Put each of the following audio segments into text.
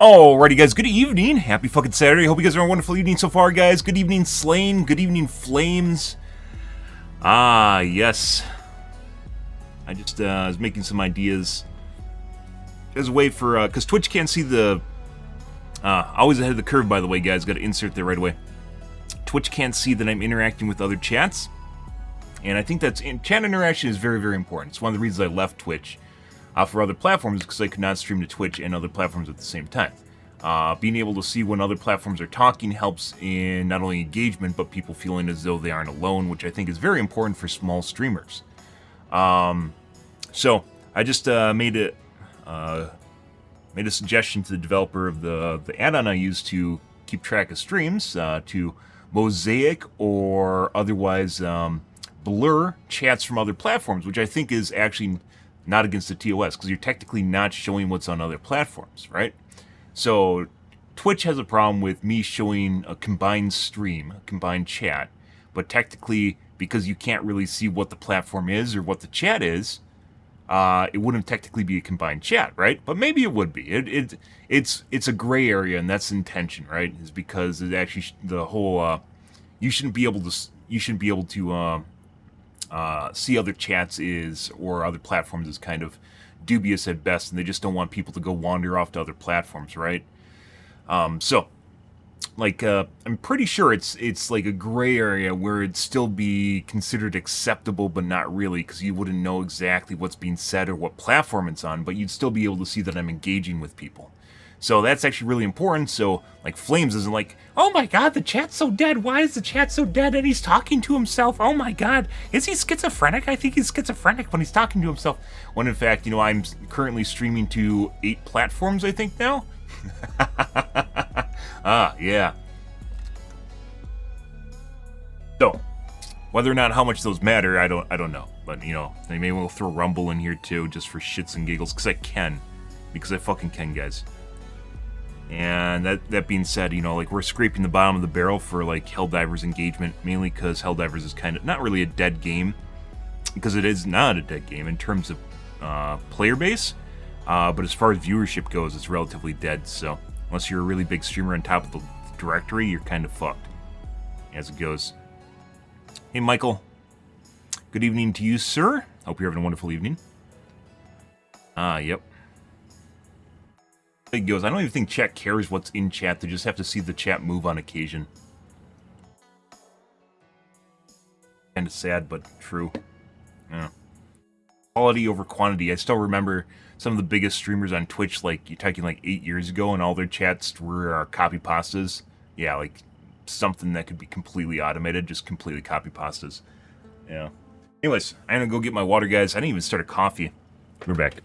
Alrighty guys, good evening. Happy fucking Saturday. Hope you guys are having a wonderful evening so far, guys. Good evening, Slain. Good evening, Flames. Ah, yes. I just was making some ideas as a way for, because Twitch can't see the, always ahead of the curve, by the way, guys. Got to insert there right away. Twitch can't see that I'm interacting with other chats. And I think chat interaction is very, very important. It's one of the reasons I left Twitch for other platforms, because I could not stream to Twitch and other platforms at the same time. Being able to see when other platforms are talking helps in not only engagement, but people feeling as though they aren't alone, which I think is very important for small streamers. So I just made a suggestion to the developer of the add-on I use to keep track of streams to mosaic or otherwise blur chats from other platforms, which I think is actually not against the TOS, because you're technically not showing what's on other platforms, right? So Twitch has a problem with me showing a combined stream, a combined chat, but technically, because you can't really see what the platform is or what the chat is, it wouldn't technically be a combined chat, right? But maybe it would be. It's a gray area, and that's the intention, right? Is because it actually the whole you shouldn't be able to see other chats or other platforms is kind of dubious at best, and they just don't want people to go wander off to other platforms, right? So, like, I'm pretty sure it's like a gray area where it'd still be considered acceptable, but not really, because you wouldn't know exactly what's being said or what platform it's on, but you'd still be able to see that I'm engaging with people. So that's actually really important. So, like, Flames isn't like, oh my god, the chat's so dead. Why is the chat so dead? And he's talking to himself. Oh my god, is he schizophrenic? I think he's schizophrenic when he's talking to himself. When in fact, you know, I'm currently streaming to 8 platforms, I think, now. Yeah. So, whether or not how much those matter, I don't know. But, you know, maybe we'll throw Rumble in here too, just for shits and giggles, because I can. Because I fucking can, guys. And that being said, you know, like, we're scraping the bottom of the barrel for, like, Helldivers engagement, mainly because Helldivers is kind of not really a dead game, because it is not a dead game in terms of player base, but as far as viewership goes, it's relatively dead. So unless you're a really big streamer on top of the directory, you're kind of fucked as it goes. Hey, Michael. Good evening to you, sir. Hope you're having a wonderful evening. Yep. It goes. I don't even think chat cares what's in chat. They just have to see the chat move on occasion. Kind of sad, but true. Yeah. Quality over quantity. I still remember some of the biggest streamers on Twitch, like, you're talking like 8 years ago, and all their chats were copy pastas. Yeah, like something that could be completely automated, just completely copy pastas. Yeah. Anyways, I'm gonna go get my water, guys. I didn't even start a coffee. We're back.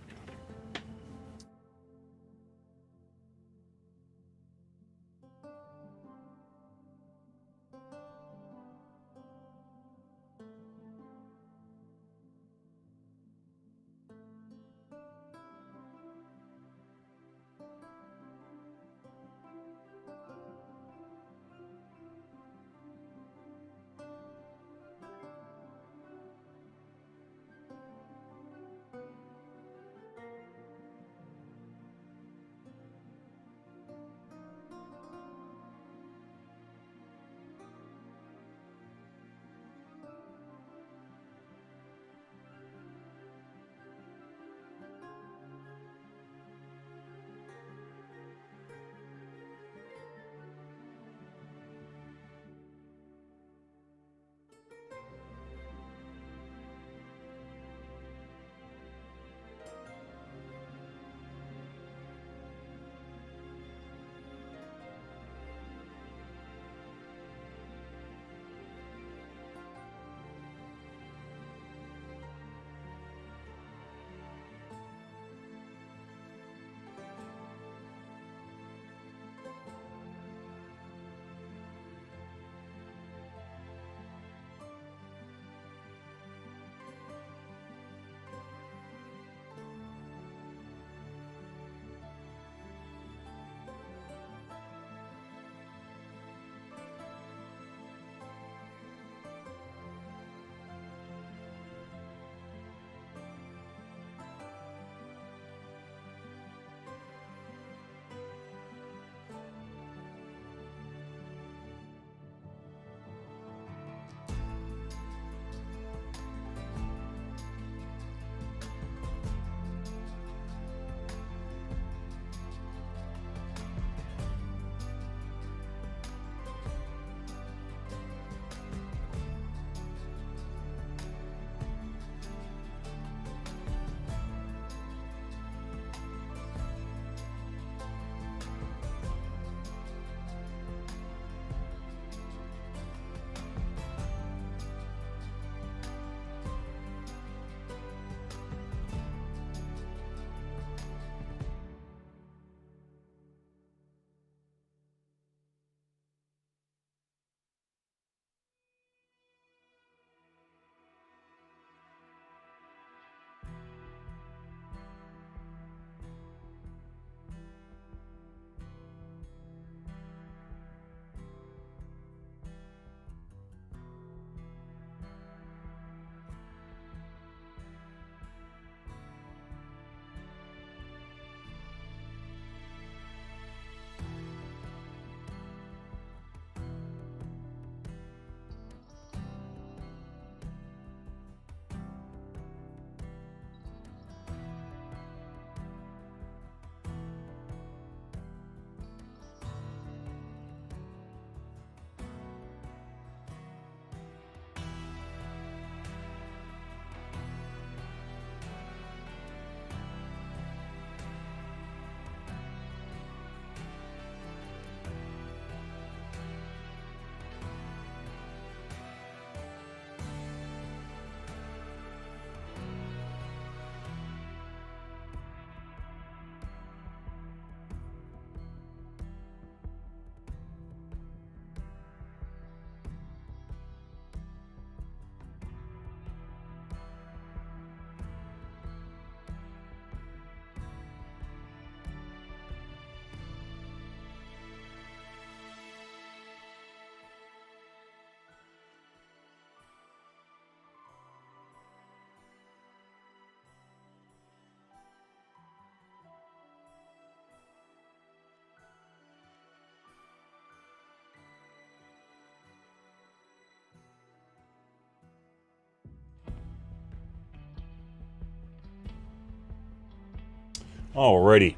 Alrighty.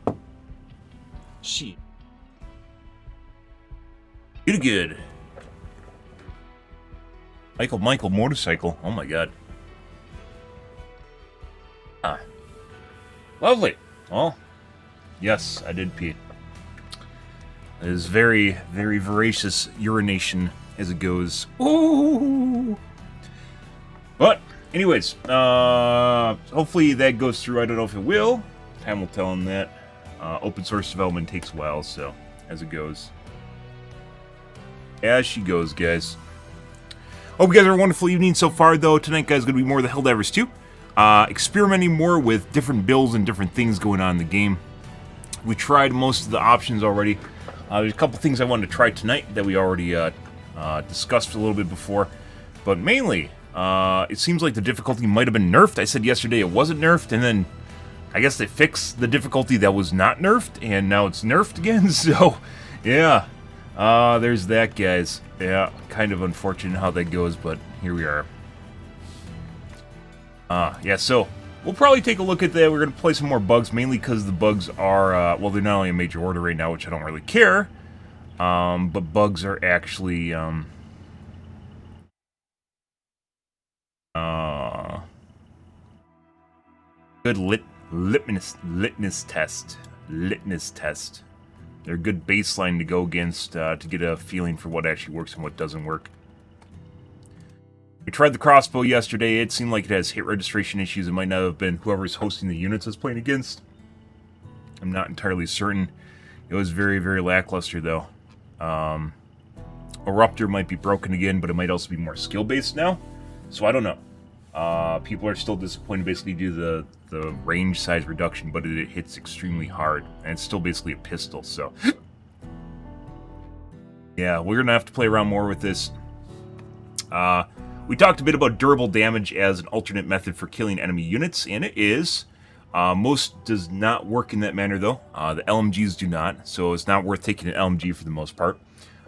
Shit. You good. Michael motorcycle. Oh my god. Ah. Lovely. Well, yes, I did pee. It is very, very voracious urination as it goes. Ooh. But, anyways, hopefully that goes through. I don't know if it will. Time will tell on that. Open source development takes a while, so as it goes. As she goes, guys. Hope you guys are a wonderful evening so far, though. Tonight, guys, is going to be more of the Helldivers 2. Experimenting more with different builds and different things going on in the game. We tried most of the options already. There's a couple things I wanted to try tonight that we already discussed a little bit before. But mainly, it seems like the difficulty might have been nerfed. I said yesterday it wasn't nerfed, and then I guess they fixed the difficulty that was not nerfed, and now it's nerfed again. So, yeah. There's that, guys. Yeah, kind of unfortunate how that goes, but here we are. Yeah, so we'll probably take a look at that. We're going to play some more bugs, mainly because the bugs are, well, they're not only in major order right now, which I don't really care, but bugs are actually, good litmus test. They're a good baseline to go against to get a feeling for what actually works and what doesn't work. We tried the crossbow yesterday. It seemed like it has hit registration issues. It might not have been whoever's hosting the units I was playing against. I'm not entirely certain. It was very, very lackluster, though. Eruptor might be broken again, but it might also be more skill-based now. So I don't know. People are still disappointed basically due to the range size reduction, but it hits extremely hard. And it's still basically a pistol, so... yeah, we're going to have to play around more with this. We talked a bit about durable damage as an alternate method for killing enemy units, and it is. Most does not work in that manner, though. The LMGs do not, so it's not worth taking an LMG for the most part.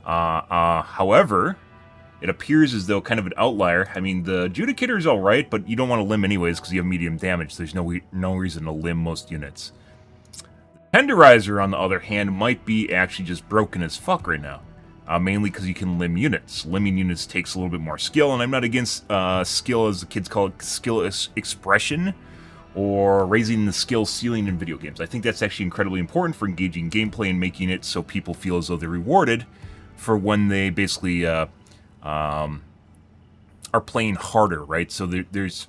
However, it appears as though kind of an outlier. I mean, the Judicator is alright, but you don't want to limb anyways because you have medium damage. There's no reason to limb most units. The Tenderizer, on the other hand, might be actually just broken as fuck right now. Mainly because you can limb units. Limbing units takes a little bit more skill, and I'm not against skill, as the kids call it, skill expression, or raising the skill ceiling in video games. I think that's actually incredibly important for engaging gameplay and making it so people feel as though they're rewarded for when they basically are playing harder, right? So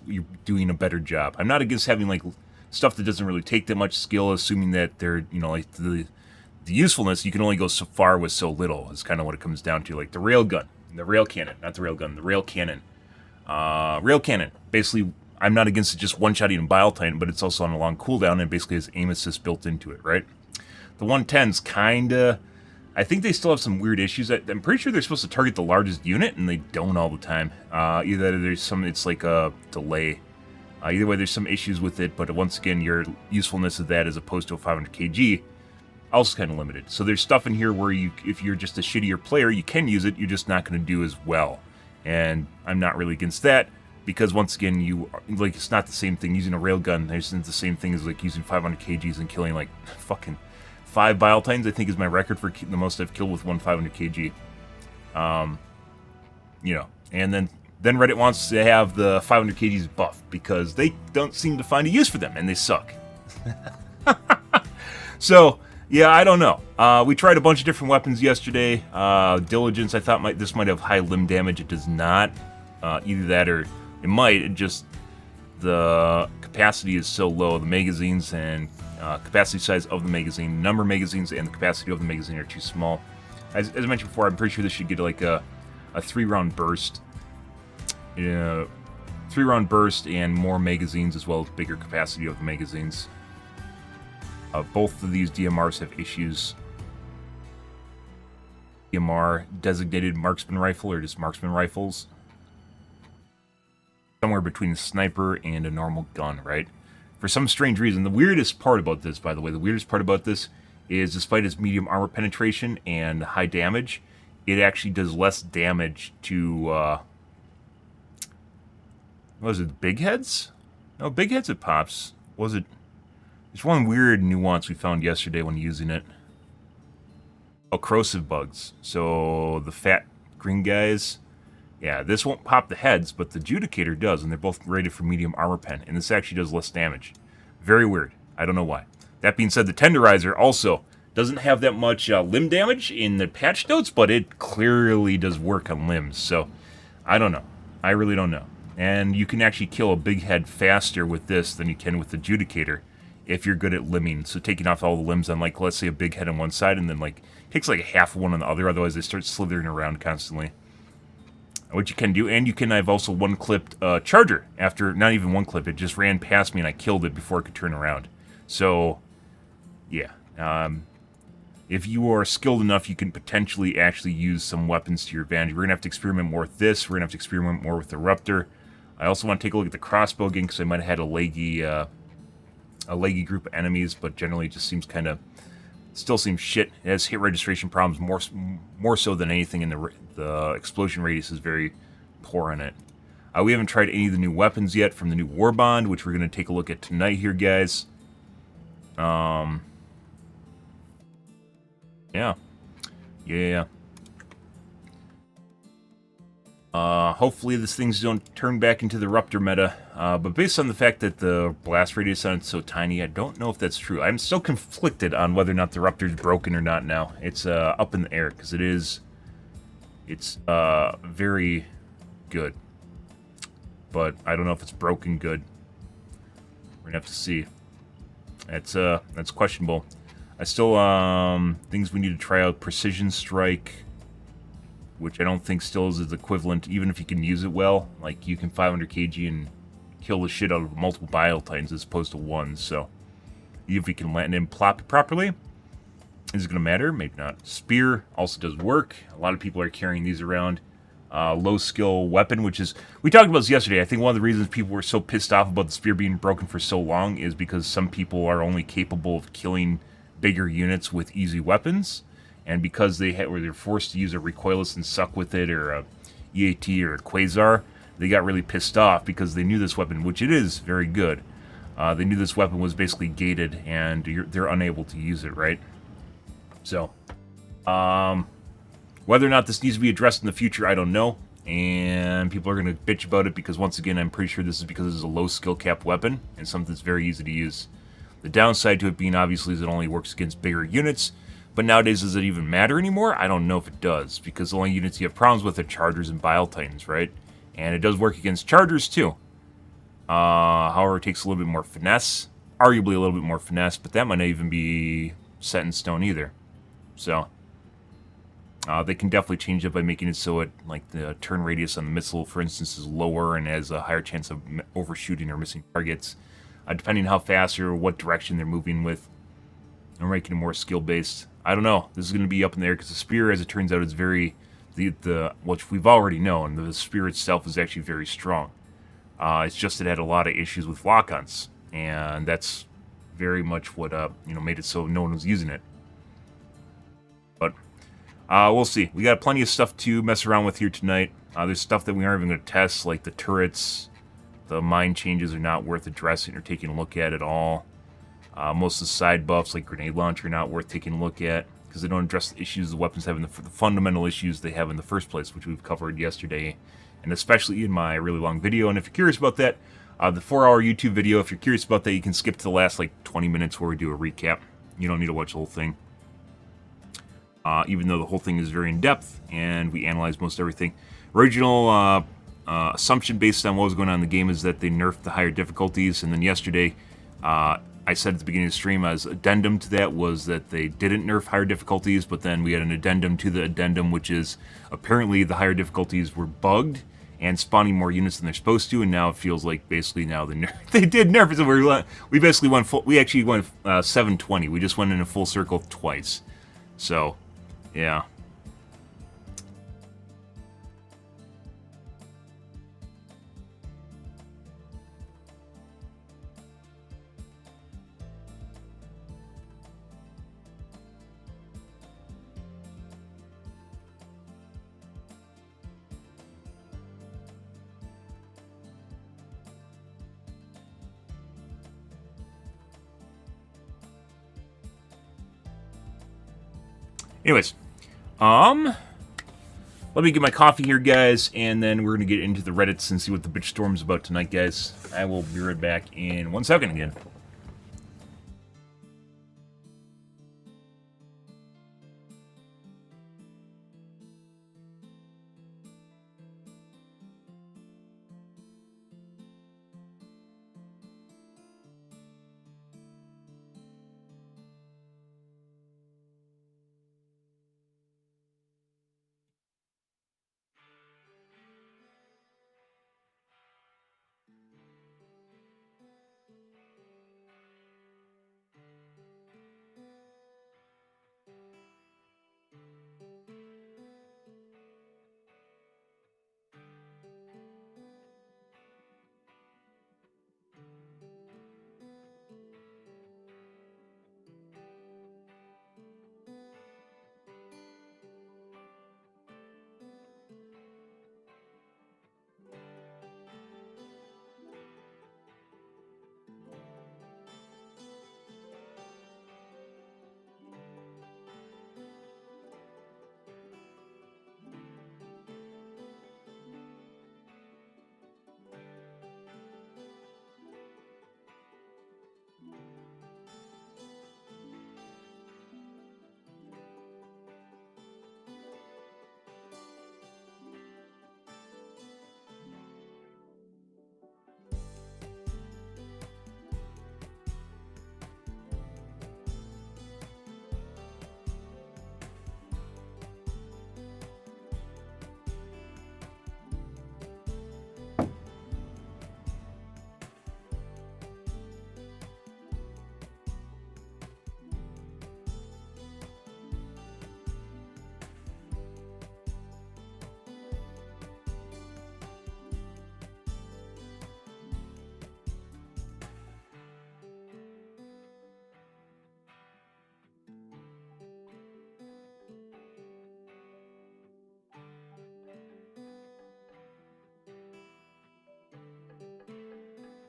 you're doing a better job. I'm not against having like stuff that doesn't really take that much skill, assuming that they're, you know, like the usefulness, you can only go so far with so little, is kind of what it comes down to. Like the railgun, the rail cannon, not the railgun, the rail cannon. Rail cannon, basically, I'm not against it just one-shotting and bile time, but it's also on a long cooldown and basically has aim assist built into it, right? The 110's kinda... I think they still have some weird issues. I'm pretty sure they're supposed to target the largest unit, and they don't all the time. Either there's some, it's like a delay. Either way, there's some issues with it, but once again, your usefulness of that as opposed to a 500 kg also kind of limited. So there's stuff in here where you, if you're just a shittier player, you can use it, you're just not going to do as well. And I'm not really against that, because once again, like, it's not the same thing. Using a railgun isn't the same thing as like using 500 kgs and killing like fucking 5 bile tines, I think is my record for the most I've killed with one 500 kg. You know, and then Reddit wants to have the 500 kgs buffed because they don't seem to find a use for them, and they suck. So, yeah, I don't know. We tried a bunch of different weapons yesterday. Diligence, I thought this might have high limb damage. It does not. Either that or it might. It just, the capacity is so low. The magazines and capacity size of the magazine, number of magazines, and the capacity of the magazine are too small. As I mentioned before, I'm pretty sure this should get like a 3-round burst. 3-round burst and more magazines, as well as bigger capacity of the magazines. Both of these DMRs have issues. DMR, designated marksman rifle, or just marksman rifles. Somewhere between a sniper and a normal gun, right? For some strange reason, the weirdest part about this, by the way, is despite its medium armor penetration and high damage, it actually does less damage to, what was it, big heads? No, big heads it pops. Was it There's one weird nuance we found yesterday when using it. Oh, corrosive bugs. So the fat green guys, yeah, this won't pop the heads, but the Judicator does, and they're both rated for medium armor pen, and this actually does less damage. Very weird. I don't know why. That being said, the Tenderizer also doesn't have that much limb damage in the patch notes, but it clearly does work on limbs, so I don't know. I really don't know. And you can actually kill a big head faster with this than you can with the Judicator if you're good at limbing. So taking off all the limbs on, like, let's say a big head on one side and then, like, takes like half one on the other, otherwise they start slithering around constantly. What you can do, and you can, I've also one-clipped Charger after, not even one clip, it just ran past me and I killed it before it could turn around. So, yeah. If you are skilled enough, you can potentially actually use some weapons to your advantage. We're going to have to experiment more with this. We're going to have to experiment more with the Ruptor. I also want to take a look at the crossbow again, because I might have had a leggy group of enemies, but generally it just seems kind of, still seems shit. It has hit registration problems more so than anything, and the explosion radius is very poor in it. We haven't tried any of the new weapons yet from the new Warbond, which we're going to take a look at tonight here, guys. Yeah. Hopefully these things don't turn back into the Ruptor meta, but based on the fact that the blast radius on it's so tiny, I don't know if that's true. I'm still conflicted on whether or not the Ruptor's broken or not now. It's up in the air, because it's very good. But I don't know if it's broken good. We're gonna have to see. That's questionable. I still, things we need to try out, Precision Strike, which I don't think still is equivalent, even if you can use it well. Like, you can 500 kg and kill the shit out of multiple Bile Titans as opposed to one, so if you can land and plop it properly, is it going to matter? Maybe not. Spear also does work. A lot of people are carrying these around. Low skill weapon, which is, we talked about this yesterday. I think one of the reasons people were so pissed off about the spear being broken for so long is because some people are only capable of killing bigger units with easy weapons, and because they're forced to use a recoilless and suck with it, or a EAT or a Quasar, they got really pissed off because they knew this weapon, which it is very good. They knew this weapon was basically gated, and they're unable to use it, right? So, whether or not this needs to be addressed in the future, I don't know. And people are going to bitch about it because, once again, I'm pretty sure this is because this is a low skill cap weapon and something that's very easy to use. The downside to it being, obviously, is it only works against bigger units. But nowadays, does it even matter anymore? I don't know if it does, because the only units you have problems with are Chargers and Bile Titans, right? And it does work against Chargers, too. However, it takes a little bit more finesse. Arguably a little bit more finesse, but that might not even be set in stone either. So, they can definitely change it by making it so it, like, the turn radius on the missile, for instance, is lower and has a higher chance of overshooting or missing targets, depending how fast or what direction they're moving with, or making it more skill-based. I don't know. This is going to be up in the air, because the spear, as it turns out, is very, which we've already known, the spear itself is actually very strong. It's just it had a lot of issues with lock-ons, and that's very much what made it so no one was using it. But we'll see. We got plenty of stuff to mess around with here tonight. There's stuff that we aren't even going to test, like the turrets. The mind changes are not worth addressing or taking a look at all. Most of the side buffs, like grenade launcher, are not worth taking a look at, because they don't address the issues the weapons have, the fundamental issues they have in the first place, which we've covered yesterday, and especially in my really long video. And if you're curious about that, the 4-hour YouTube video, if you're curious about that, you can skip to the last, like, 20 minutes where we do a recap. You don't need to watch the whole thing. Even though the whole thing is very in-depth, and we analyze most everything. Original assumption based on what was going on in the game is that they nerfed the higher difficulties, and then yesterday, I said at the beginning of the stream, as addendum to that was that they didn't nerf higher difficulties, but then we had an addendum to the addendum, which is apparently the higher difficulties were bugged and spawning more units than they're supposed to, and now it feels like basically now they did nerf it. So we basically went full. We actually went 720. We just went in a full circle twice. So, yeah. Anyways, let me get my coffee here, guys, and then we're gonna get into the Reddits and see what the bitch storm's about tonight, guys. I will be right back in 1 second again.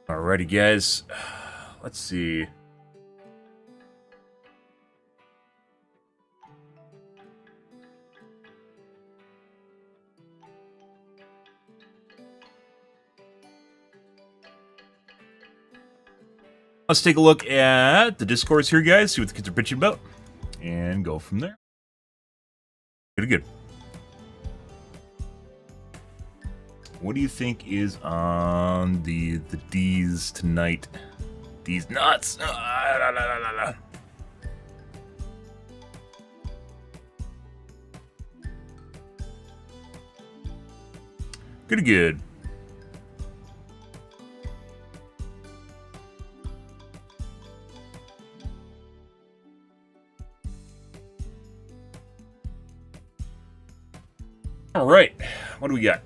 Alrighty, guys. Let's see. Let's take a look at the discourse here, guys. See what the kids are bitching about. And go from there. Pretty good. What do you think is on the D's tonight? D's nuts. Good. All right, what do we got?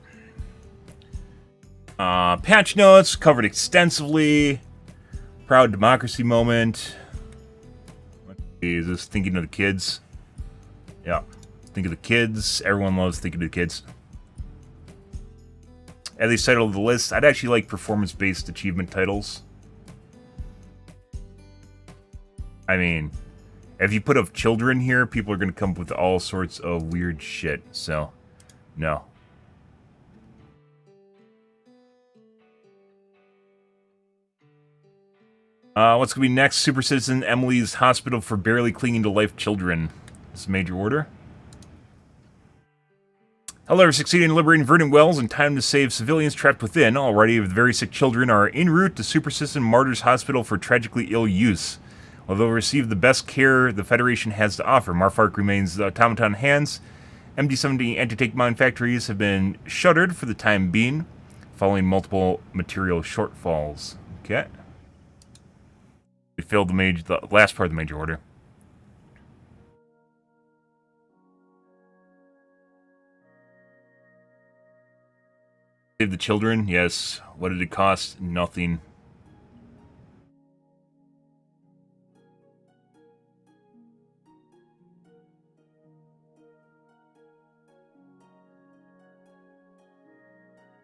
Patch notes covered extensively. Proud democracy moment. Is this thinking of the kids? Yeah, think of the kids. Everyone loves thinking of the kids. At least title of the list. I'd actually like performance-based achievement titles. I mean, if you put up children here, people are going to come up with all sorts of weird shit. So, no. What's going to be next? Super Citizen Emily's Hospital for Barely Clinging to Life Children. It's a major order. Helldivers succeeded in liberating Verdant Wells in time to save civilians trapped within. Already, the very sick children are en route to Super Citizen Martyrs Hospital for tragically ill use. While they'll receive the best care the Federation has to offer, Marfark remains automaton hands. MD-70 anti-tank mine factories have been shuttered for the time being, following multiple material shortfalls. Okay. We failed the last part of the major order. Save the children? Yes. What did it cost? Nothing.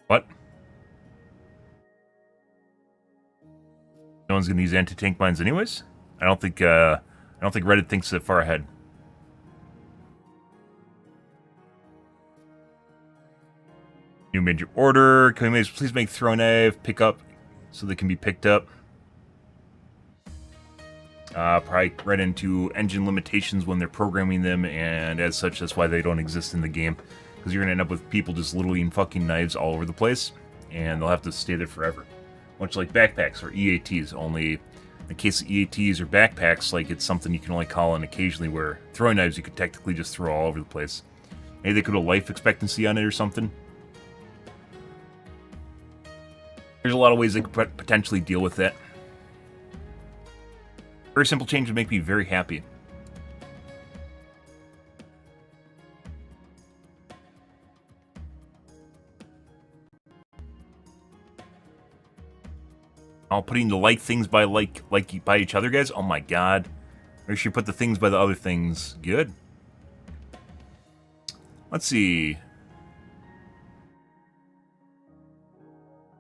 What? No one's gonna use anti-tank mines anyways? I don't think Reddit thinks that far ahead. New major order. Can we please make throw knife pick up so they can be picked up? Probably right into engine limitations when they're programming them, and as such, that's why they don't exist in the game. Because you're going to end up with people just literally in fucking knives all over the place, and they'll have to stay there forever. Much like backpacks or EATs, only in the case of EATs or backpacks, like it's something you can only call in occasionally, where throwing knives you could technically just throw all over the place. Maybe they could have life expectancy on it or something. There's a lot of ways they could potentially deal with that. Very simple change would make me very happy. All putting the like things by by each other, guys. Oh my god. Make sure you put the things by the other things. Good. Let's see.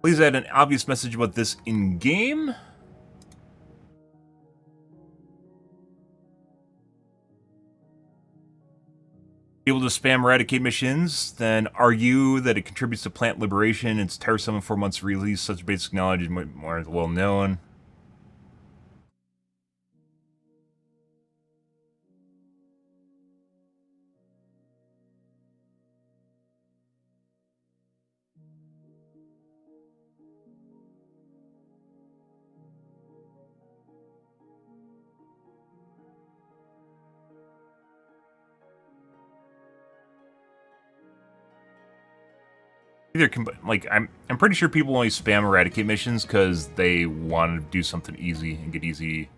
Please add an obvious message about this in-game. Able to spam eradicate missions, then argue that it contributes to plant liberation. It's tiresome in 4 months release. Such basic knowledge is more well known. Either like I'm pretty sure people only spam eradicate missions because they want to do something easy and get easy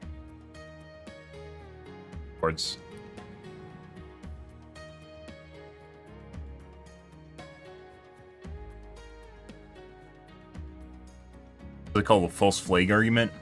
rewards. They call it the false flag argument.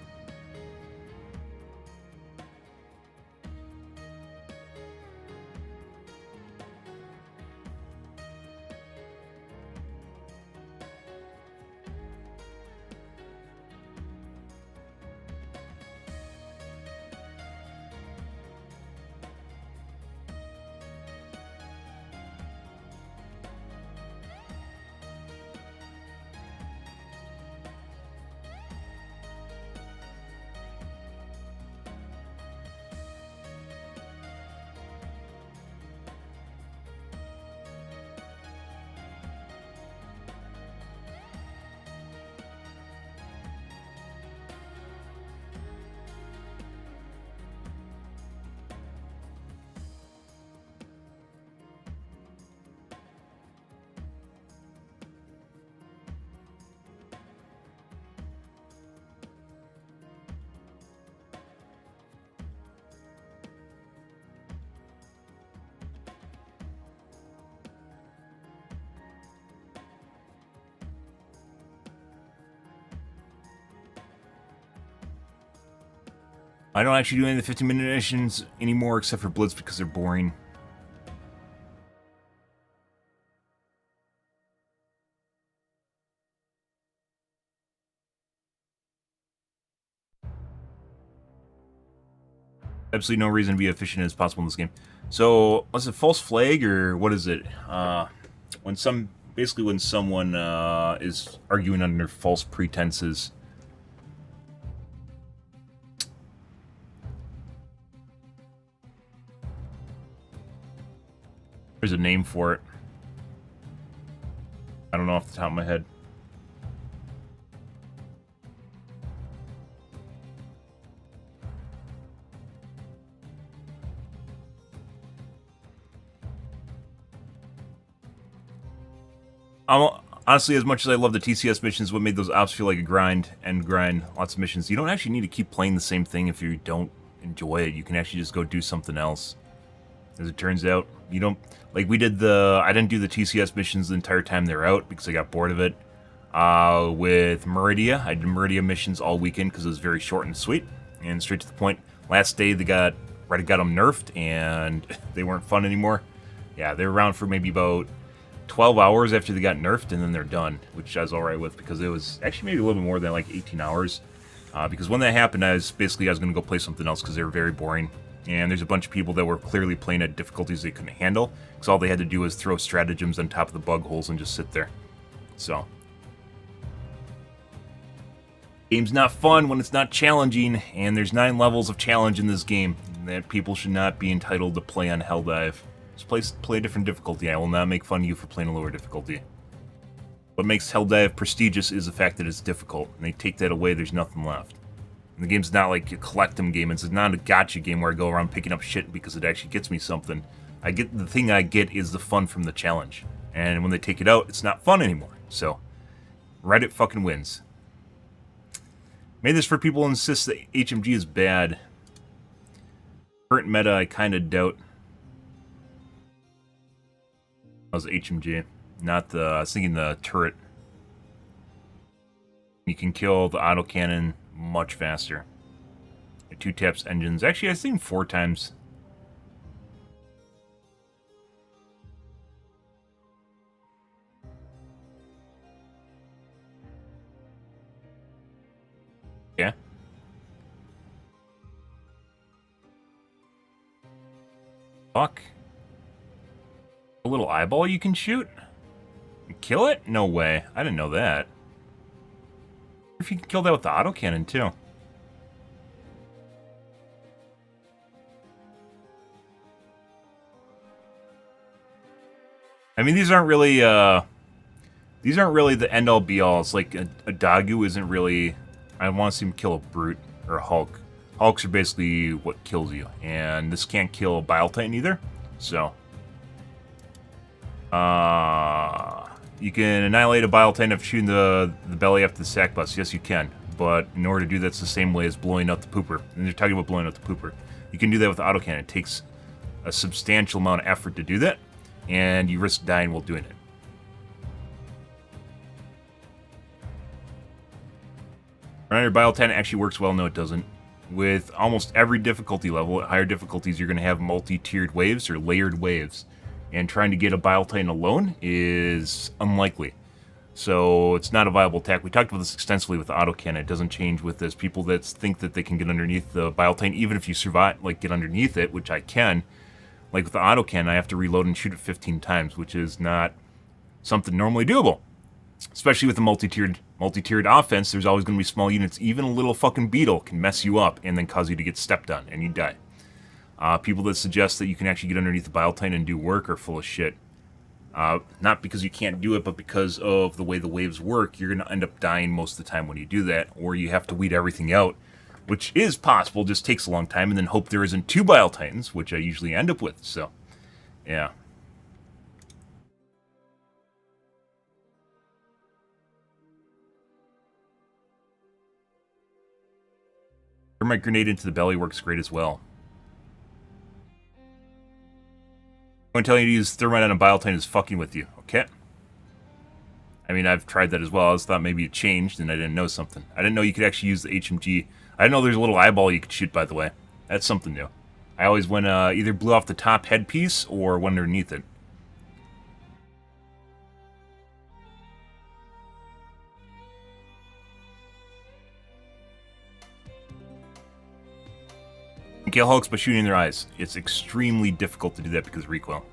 I don't actually do any of the 15-minute missions anymore except for Blitz because they're boring. Absolutely no reason to be efficient as possible in this game. So, was it false flag or what is it? When someone is arguing under false pretenses. There's a name for it. I don't know off the top of my head. Honestly, as much as I love the TCS missions, what made those ops feel like a grind and grind lots of missions. You don't actually need to keep playing the same thing if you don't enjoy it. You can actually just go do something else. As it turns out, you don't... Like, I didn't do the TCS missions the entire time they were out because I got bored of it. With Meridia, I did Meridia missions all weekend because it was very short and sweet and straight to the point. Last day, they got them nerfed and they weren't fun anymore. Yeah, they were around for maybe about 12 hours after they got nerfed, and then they're done, which I was alright with because it was actually maybe a little bit more than like 18 hours. Because when that happened, I was going to go play something else because they were very boring. And there's a bunch of people that were clearly playing at difficulties they couldn't handle, because all they had to do was throw stratagems on top of the bug holes and just sit there. So, game's not fun when it's not challenging, and there's 9 levels of challenge in this game that people should not be entitled to play on Helldive. Just play a different difficulty. I will not make fun of you for playing a lower difficulty. What makes Helldive prestigious is the fact that it's difficult, and they take that away, there's nothing left. And the game's not like a collect-em game. It's not a gotcha game where I go around picking up shit because it actually gets me something. The thing I get is the fun from the challenge. And when they take it out, it's not fun anymore. So, Reddit fucking wins. Made this for people who insist that HMG is bad. Current meta, I kind of doubt. That was HMG, not the... I was thinking the turret. You can kill the autocannon much faster. 2 taps engines. Actually, I've seen 4 times. Yeah. Fuck. A little eyeball you can shoot? Kill it? No way. I didn't know that. If you can kill that with the autocannon, too. I mean, these aren't really the end-all be-alls. Like, a Dagu isn't really... I want to see him kill a Brute or a Hulk. Hulks are basically what kills you. And this can't kill a Bile Titan either. So... you can annihilate a Bile Titan after shooting the belly after the sack bus. Yes, you can. But in order to do that, it's the same way as blowing up the pooper. And they're talking about blowing up the pooper. You can do that with the autocannon. It takes a substantial amount of effort to do that. And you risk dying while doing it. Reminder, Bile Titan actually works well. No, it doesn't. With almost every difficulty level, at higher difficulties, you're going to have multi-tiered waves or layered waves. And trying to get a Bile Titan alone is unlikely. So it's not a viable attack. We talked about this extensively with the autocannon. It doesn't change with this. People that think that they can get underneath the Bile Titan, even if you survive, like get underneath it, which I can. Like with the autocannon, I have to reload and shoot it 15 times, which is not something normally doable. Especially with the multi-tiered offense, there's always going to be small units. Even a little fucking beetle can mess you up and then cause you to get stepped on, and you die. People that suggest that you can actually get underneath the Bile Titan and do work are full of shit. Not because you can't do it, but because of the way the waves work, you're going to end up dying most of the time when you do that, or you have to weed everything out, which is possible, just takes a long time, and then hope there isn't 2 Bile Titans, which I usually end up with, so, yeah. Thermite grenade into the belly works great as well. I'm telling you to use thermite on a Bile Titan is fucking with you, okay? I mean, I've tried that as well. I just thought maybe it changed and I didn't know something. I didn't know you could actually use the HMG. I didn't know there's a little eyeball you could shoot, by the way. That's something new. I always went, either blew off the top headpiece or went underneath it. Kill Hulks by shooting their eyes. It's extremely difficult to do that because of recoil.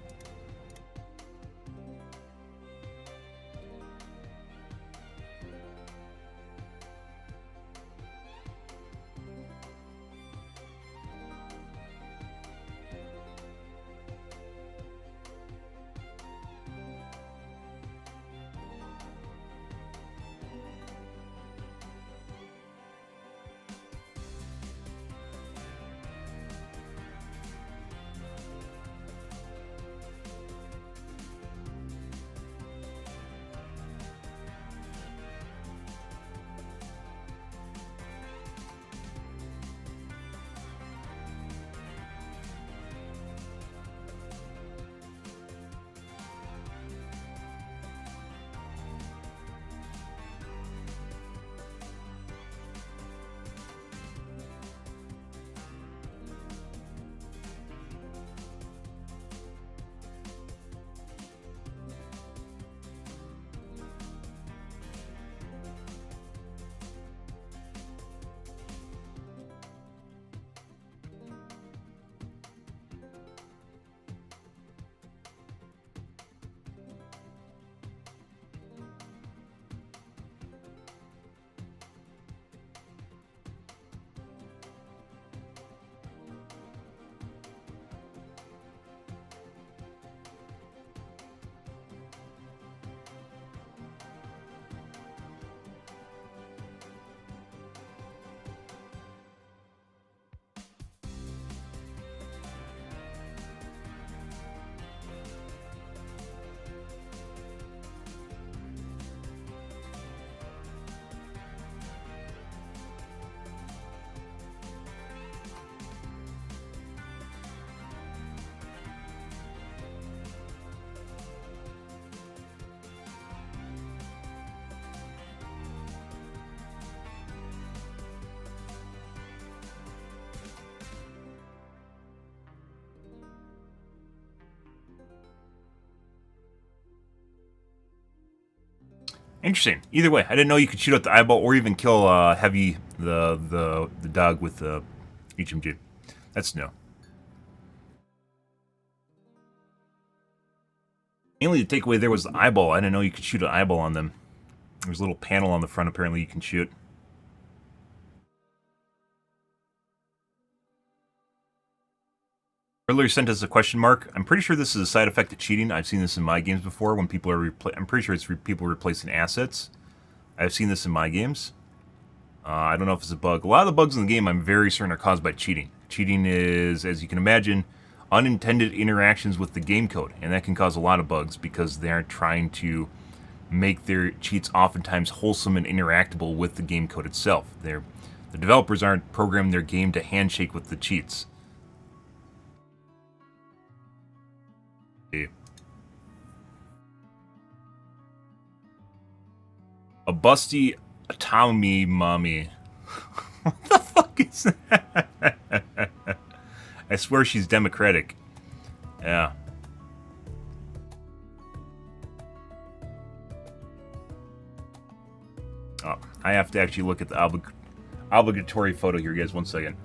Interesting. Either way, I didn't know you could shoot out the eyeball or even kill Heavy, the dog with the HMG. That's new. Mainly the takeaway there was the eyeball. I didn't know you could shoot an eyeball on them. There's a little panel on the front apparently you can shoot. Earlier sent us a question mark. I'm pretty sure this is a side effect of cheating. I've seen this in my games before when people are I'm pretty sure it's people replacing assets. I've seen this in my games. I don't know if it's a bug. A lot of the bugs in the game I'm very certain are caused by cheating. Cheating is, as you can imagine, unintended interactions with the game code, and that can cause a lot of bugs because they aren't trying to make their cheats oftentimes wholesome and interactable with the game code itself. The developers aren't programming their game to handshake with the cheats. A busty Atomy mommy. What the fuck is that? I swear she's democratic. Yeah. Oh, I have to actually look at the obligatory photo here, guys. 1 second.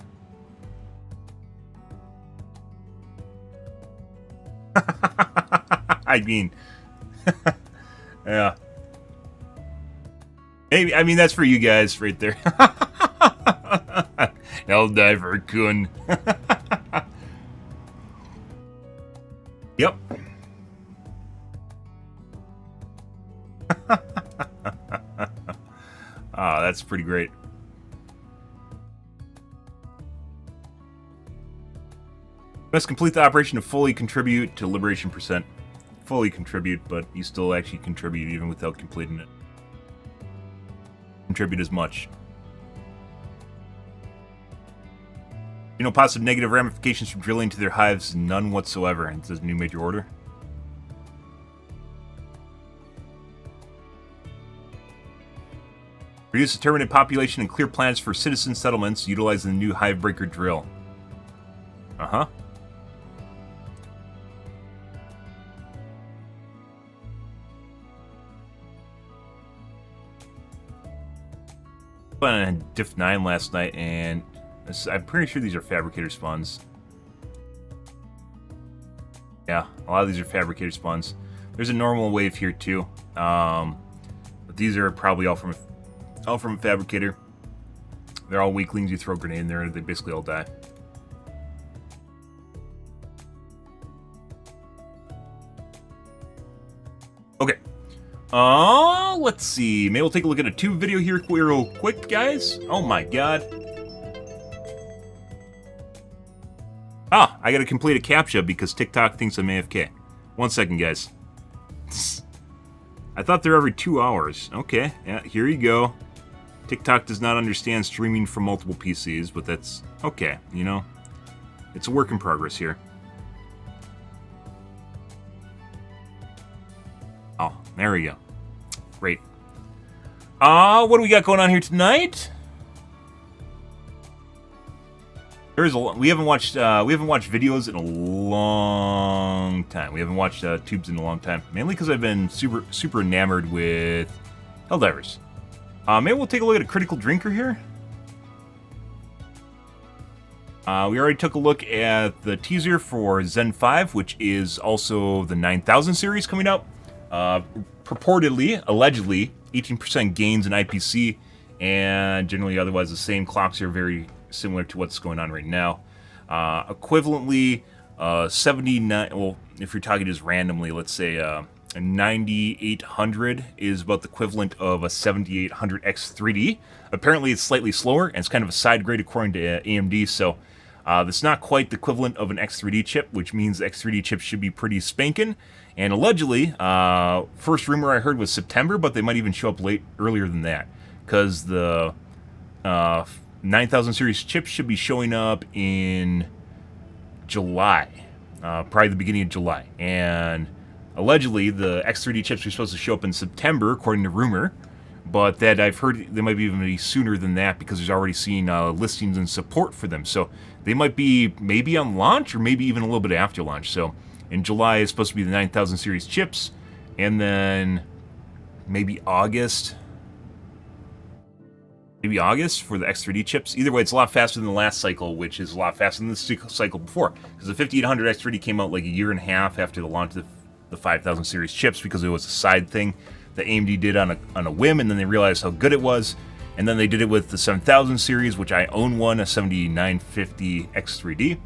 I mean, yeah. Maybe, I mean, that's for you guys right there. Helldiver kun. Yep. Ah, that's pretty great. Must complete the operation to fully contribute to Liberation %. Fully contribute, but you still actually contribute even without completing it. Contribute as much. You know, positive negative ramifications from drilling to their hives, none whatsoever. And it says new major order. Reduce the terminate population and clear planets for citizen settlements utilizing the new hive breaker drill. Uh-huh. I had Diff 9 last night, and I'm pretty sure these are fabricator spawns. Yeah, a lot of these are fabricator spawns. There's a normal wave here too, but these are probably all from a fabricator. They're all weaklings. You throw a grenade in there, they basically all die. Okay. Let's see. Maybe we'll take a look at a tube video here real quick, guys. Oh my god. Ah, I gotta complete a CAPTCHA because TikTok thinks I'm AFK. 1 second, guys. I thought they're every 2 hours. Okay, yeah, here you go. TikTok does not understand streaming from multiple PCs, but that's okay, you know? It's a work in progress here. Oh, there we go. Great. What do we got going on here tonight? There's a lot. We haven't watched videos in a long time. We haven't watched tubes in a long time, mainly because I've been super enamored with Helldivers. Maybe we'll take a look at a critical drinker here. We already took a look at the teaser for Zen 5, which is also the 9000 series coming out. Purportedly, allegedly, 18% gains in IPC, and generally otherwise the same. Clocks are very similar to what's going on right now. Equivalently, 79, well, if you're talking just randomly, let's say a 9800 is about the equivalent of a 7800X3D. Apparently it's slightly slower, and it's kind of a side grade according to AMD, so that's not quite the equivalent of an X3D chip, which means the X3D chip should be pretty spanking. And allegedly, first rumor I heard was September, but they might even show up earlier than that, because the 9000 series chips should be showing up in July, probably the beginning of July. And allegedly, the X3D chips are supposed to show up in September, according to rumor, but that I've heard they might even be sooner than that because there's already seen listings and support for them. So they might be maybe on launch or maybe even a little bit after launch. So in July is supposed to be the 9000 series chips, and then maybe August. Maybe August for the X3D chips. Either way, it's a lot faster than the last cycle, which is a lot faster than the cycle before. Because the 5800 X3D came out like a year and a half after the launch of the 5000 series chips, because it was a side thing that AMD did on a whim, and then they realized how good it was. And then they did it with the 7000 series, which I own one, a 7950 X3D,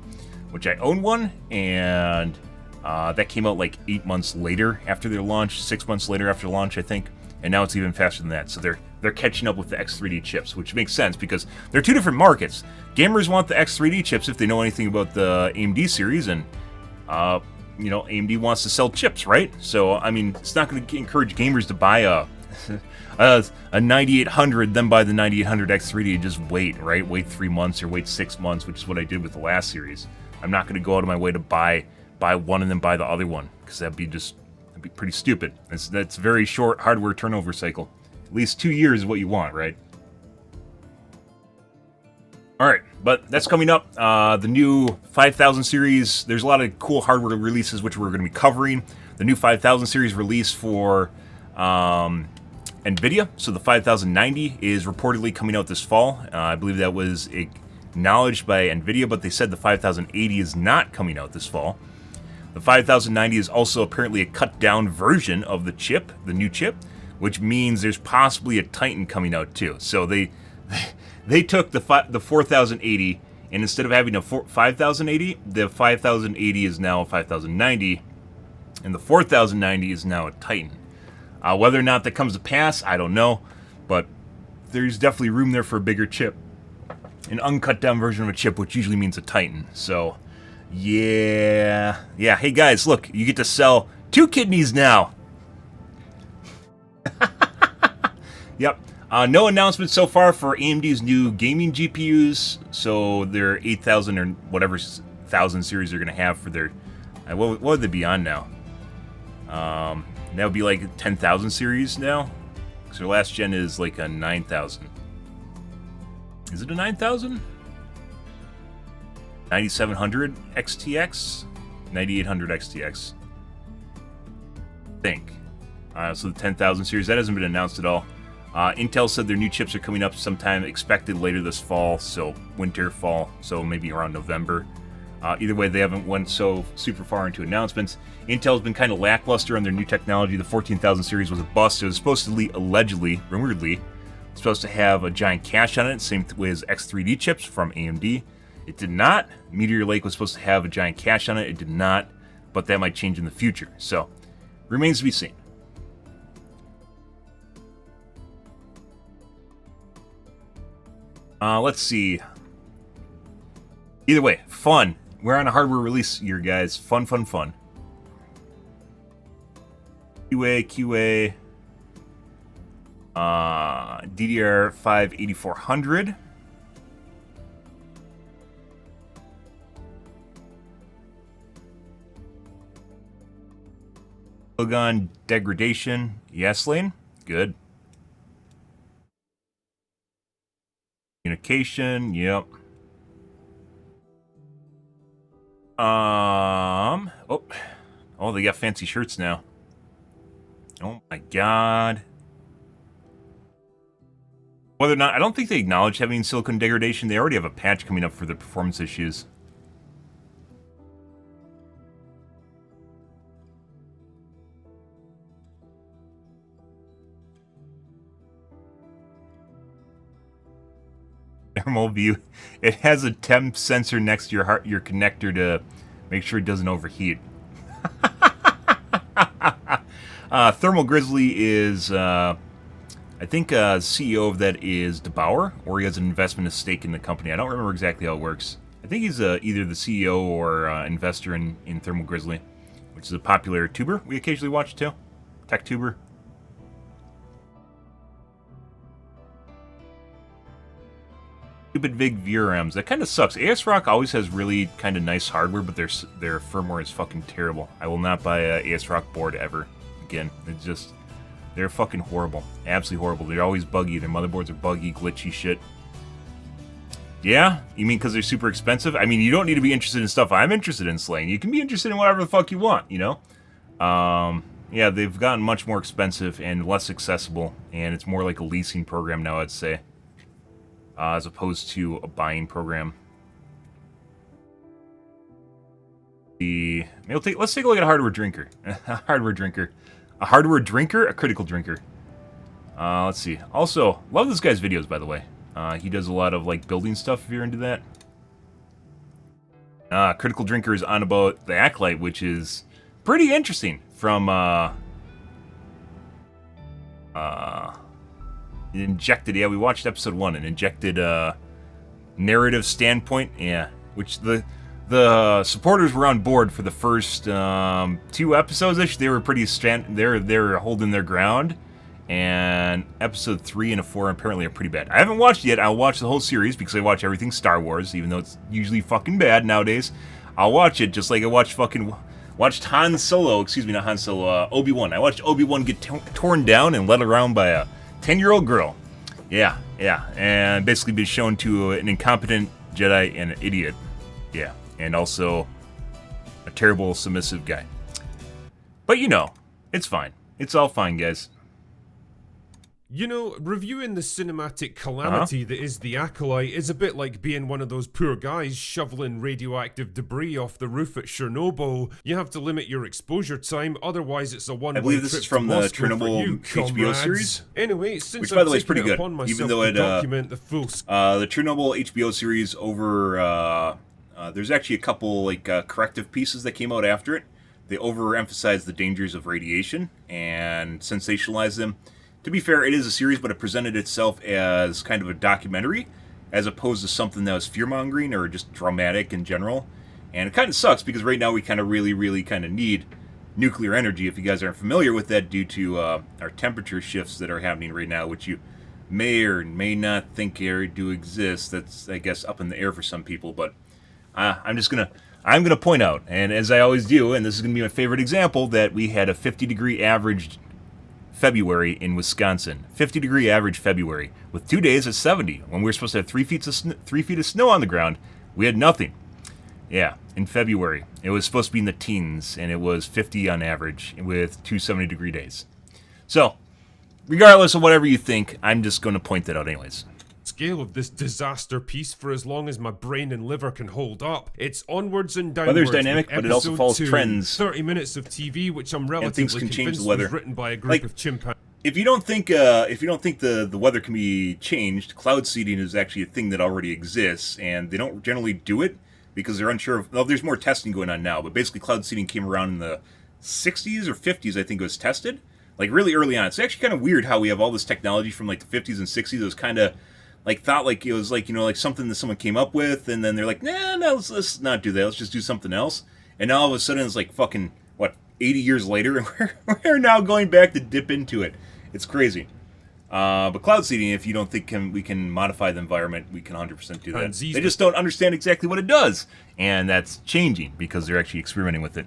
which I own one, and that came out like 8 months later after their launch, 6 months later after launch, I think. And now it's even faster than that. So they're catching up with the X3D chips, which makes sense because they're two different markets. Gamers want the X3D chips if they know anything about the AMD series, and you know, AMD wants to sell chips, right? So I mean, it's not going to encourage gamers to buy a 9800, then buy the 9800 X3D and just wait, right? Wait 3 months or wait 6 months, which is what I did with the last series. I'm not going to go out of my way to buy one and then buy the other one, because that'd be pretty stupid. That's a very short hardware turnover cycle. At least 2 years is what you want, right? Alright, but that's coming up. The new 5000 series, there's a lot of cool hardware releases which we're going to be covering. The new 5000 series release for NVIDIA, so the 5090 is reportedly coming out this fall. I believe that was acknowledged by NVIDIA, but they said the 5080 is not coming out this fall. The 5090 is also apparently a cut-down version of the chip, the new chip, which means there's possibly a Titan coming out too. So they took the 4080, and instead of having a 5080, the 5080 is now a 5090, and the 4090 is now a Titan. Whether or not that comes to pass, I don't know, but there's definitely room there for a bigger chip. An uncut down version of a chip, which usually means a Titan. So, yeah. Hey guys, look, you get to sell 2 kidneys now. Yep. No announcement so far for AMD's new gaming GPUs. So their 8000 or whatever 1000 series they're going to have for their... what would they be on now? That would be like a 10,000 series now. Because their last gen is like a 9,000. Is it a 9,000? 9700 XTX? 9800 XTX. I think. So the 10,000 series, that hasn't been announced at all. Intel said their new chips are coming up sometime expected later this fall, so winter, fall, so maybe around November. Either way, they haven't went so super far into announcements. Intel's been kind of lackluster on their new technology. The 14,000 series was a bust. It was supposedly, allegedly, rumoredly, supposed to have a giant cache on it, same way as X3D chips from AMD. It did not. Meteor Lake was supposed to have a giant cache on it. It did not, but that might change in the future. So, remains to be seen. Let's see. Either way, fun. We're on a hardware release year, guys. Fun. QA. DDR5 8400. Silicon degradation. Yes, Lane. Good. Communication. Yep. Oh, they got fancy shirts now. Oh my god. Whether or not, I don't think they acknowledge having silicon degradation. They already have a patch coming up for the performance issues. Thermal view. It has a temp sensor next to your connector to make sure it doesn't overheat. Thermal Grizzly is, I think CEO of that is DeBauer, or he has an investment, a stake in the company. I don't remember exactly how it works. I think he's either the CEO or investor in Thermal Grizzly, which is a popular tuber we occasionally watch too. Tech tuber. Stupid VIG VRMs. That kind of sucks. ASRock always has really kind of nice hardware, but their firmware is fucking terrible. I will not buy a ASRock board ever again. It's just, they're fucking horrible. Absolutely horrible. They're always buggy. Their motherboards are buggy, glitchy shit. Yeah? You mean because they're super expensive? I mean, you don't need to be interested in stuff I'm interested in, Slaying. You can be interested in whatever the fuck you want, you know? Yeah, they've gotten much more expensive and less accessible, and it's more like a leasing program now, I'd say, as opposed to a buying program. Let's take a look at a hardware drinker. A hardware drinker. A hardware drinker? A critical drinker. Let's see. Also, love this guy's videos, by the way. He does a lot of, like, building stuff, if you're into that. Critical Drinker is on about the Acolyte, which is pretty interesting from, Injected. Yeah, we watched episode 1, an Injected, narrative standpoint. Yeah, which the supporters were on board for the first, 2 episodes-ish. They were pretty they're holding their ground. And episode 3 and 4 apparently are pretty bad. I haven't watched it yet. I'll watch the whole series because I watch everything Star Wars, even though it's usually fucking bad nowadays. I'll watch it just like I watched Han Solo, excuse me, not Han Solo, Obi-Wan. I watched Obi-Wan get torn down and led around by a 10-year-old girl. Yeah, and basically be shown to an incompetent Jedi and an idiot. Yeah, and also a terrible submissive guy. But you know, it's fine. It's all fine, guys. You know, reviewing the cinematic calamity that is the Acolyte is a bit like being one of those poor guys shoveling radioactive debris off the roof at Chernobyl. You have to limit your exposure time, otherwise it's a one-way trip. I believe this is from the Chernobyl HBO series. Anyway, since which, by the way, is pretty good. Even though it document the full the Chernobyl HBO series over there's actually a couple like corrective pieces that came out after it. They overemphasize the dangers of radiation and sensationalize them. To be fair, it is a series, but it presented itself as kind of a documentary, as opposed to something that was fear-mongering or just dramatic in general. And it kind of sucks, because right now we kind of really kind of need nuclear energy, if you guys aren't familiar with that, due to our temperature shifts that are happening right now, which you may or may not think do exist. That's, I guess, up in the air for some people, but I'm gonna point out, and as I always do, and this is gonna be my favorite example, that we had a 50-degree average February in Wisconsin. 50-degree average February, with 2 days at 70. When we were supposed to have 3 feet of snow on the ground, we had nothing. Yeah, in February. It was supposed to be in the teens, and it was 50 on average, with 2 70-degree days. So, regardless of whatever you think, I'm just going to point that out anyways. Scale of this disaster piece for as long as my brain and liver can hold up. It's onwards and downwards. Weather's dynamic, but it also follows 2, trends. 30 minutes of TV, which I'm relatively convinced was written by a group like, of chimpanzees. If you don't think the weather can be changed, cloud seeding is actually a thing that already exists, and they don't generally do it because they're unsure of. Well, there's more testing going on now, but basically cloud seeding came around in the 60s or 50s, I think it was tested, like really early on. It's actually kind of weird how we have all this technology from like the 50s and 60s. It was kind of like thought like it was like, you know, like something that someone came up with, and then they're like, no, let's not do that. Let's just do something else. And now all of a sudden it's like fucking 80 years later, and we're now going back to dip into it. It's crazy. But cloud seeding, if you don't think we can modify the environment, we can 100% do that. They just don't understand exactly what it does, and that's changing because they're actually experimenting with it.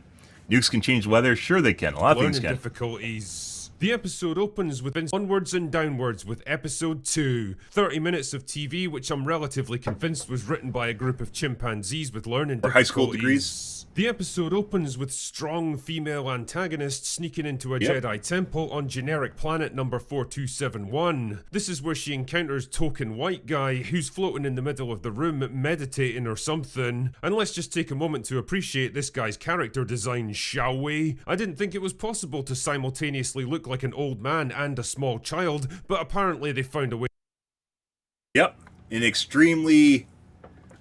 Nukes can change the weather, sure they can. A lot of things can. Difficulties. The episode opens with onwards and downwards with episode 2. 30 minutes of TV, which I'm relatively convinced was written by a group of chimpanzees with learning difficulties. High school degrees. The episode opens with strong female antagonists sneaking into a Jedi temple on generic planet number 4271. This is where she encounters token white guy who's floating in the middle of the room meditating or something. And let's just take a moment to appreciate this guy's character design, shall we? I didn't think it was possible to simultaneously look like an old man and a small child, but apparently they found a way. Yep, an extremely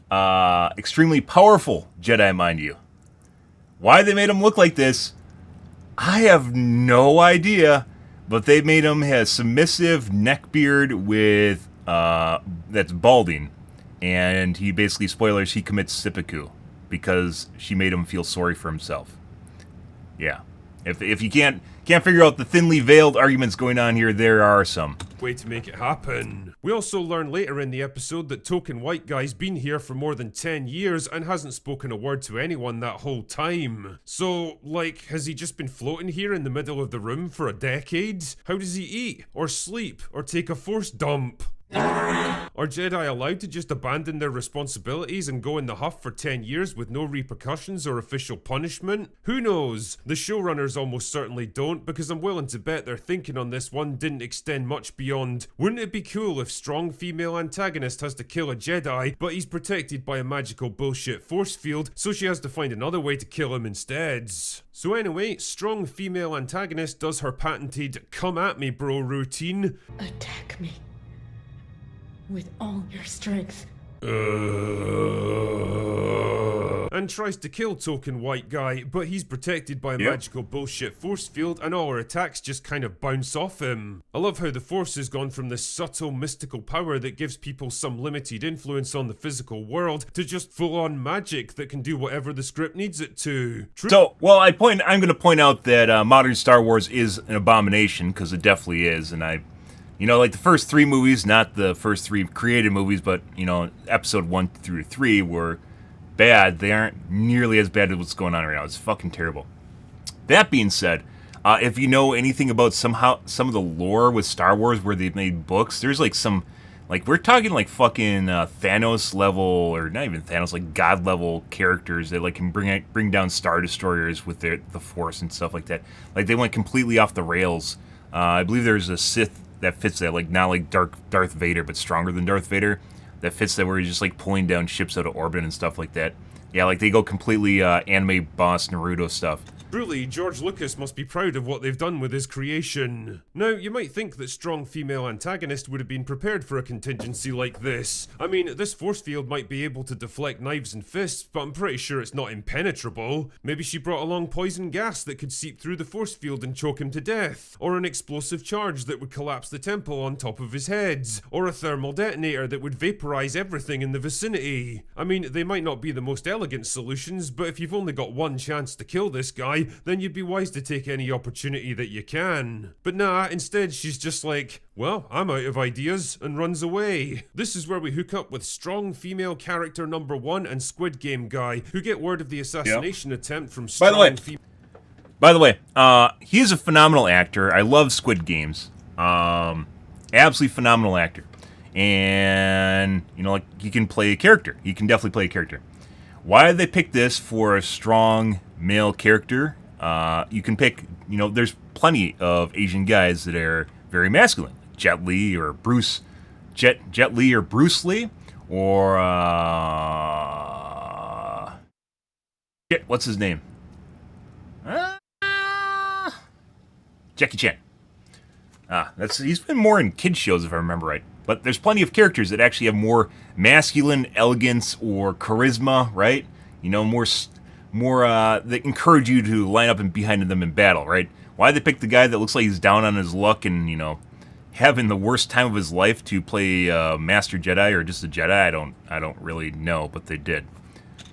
powerful Jedi, mind you. Why they made him look like this, I have no idea, but they made him have submissive neckbeard with, that's balding, and he basically, spoilers, he commits seppuku, because she made him feel sorry for himself. Yeah. If you can't figure out the thinly veiled arguments going on here, there are some. Way to make it happen. We also learn later in the episode that token white guy's been here for more than 10 years and hasn't spoken a word to anyone that whole time. So, like, has he just been floating here in the middle of the room for a decade? How does he eat, or sleep, or take a force dump? Are Jedi allowed to just abandon their responsibilities and go in the huff for 10 years with no repercussions or official punishment? Who knows? The showrunners almost certainly don't, because I'm willing to bet their thinking on this one didn't extend much beyond, wouldn't it be cool if strong female antagonist has to kill a Jedi, but he's protected by a magical bullshit force field, so she has to find another way to kill him instead. So anyway, strong female antagonist does her patented come at me bro routine. Attack me with all your strength. And tries to kill token white guy, but he's protected by a magical bullshit force field and all her attacks just kind of bounce off him. I love how the force has gone from this subtle mystical power that gives people some limited influence on the physical world to just full-on magic that can do whatever the script needs it to. So, well, I'm going to point out that modern Star Wars is an abomination, because it definitely is, and you know, like the first 3 movies, not the first 3 created movies, but, you know, episode 1 through 3 were bad. They aren't nearly as bad as what's going on right now. It's fucking terrible. That being said, if you know anything about some of the lore with Star Wars where they've made books, there's like some, like we're talking like fucking Thanos level, or not even Thanos, like God level characters that like can bring down Star Destroyers with the Force and stuff like that. Like they went completely off the rails. I believe there's a Sith that fits that, like not like Darth Vader, but stronger than Darth Vader. That fits that, where he's just like pulling down ships out of orbit and stuff like that. Yeah, like they go completely anime boss Naruto stuff. Truly, George Lucas must be proud of what they've done with his creation. Now, you might think that strong female antagonist would have been prepared for a contingency like this. I mean, this force field might be able to deflect knives and fists, but I'm pretty sure it's not impenetrable. Maybe she brought along poison gas that could seep through the force field and choke him to death, or an explosive charge that would collapse the temple on top of his head, or a thermal detonator that would vaporize everything in the vicinity. I mean, they might not be the most elegant solutions, but if you've only got one chance to kill this guy, then you'd be wise to take any opportunity that you can. But nah, instead she's just like, well, I'm out of ideas, and runs away. This is where we hook up with strong female character number 1 and Squid Game guy, who get word of the assassination attempt from strong female. By the way, he is a phenomenal actor. I love Squid Games. Absolutely phenomenal actor. And, you know, like, he can play a character. He can definitely play a character. Why did they pick this for a strong male character? You can pick, you know, there's plenty of Asian guys that are very masculine. Jet Li or Bruce Lee, or what's his name? Jackie Chan. He's been more in kids shows if I remember right. But there's plenty of characters that actually have more masculine elegance or charisma, right? You know, more that encourage you to line up and behind them in battle, right? Why they pick the guy that looks like he's down on his luck and, you know, having the worst time of his life to play Master Jedi or just a Jedi? I don't really know, but they did.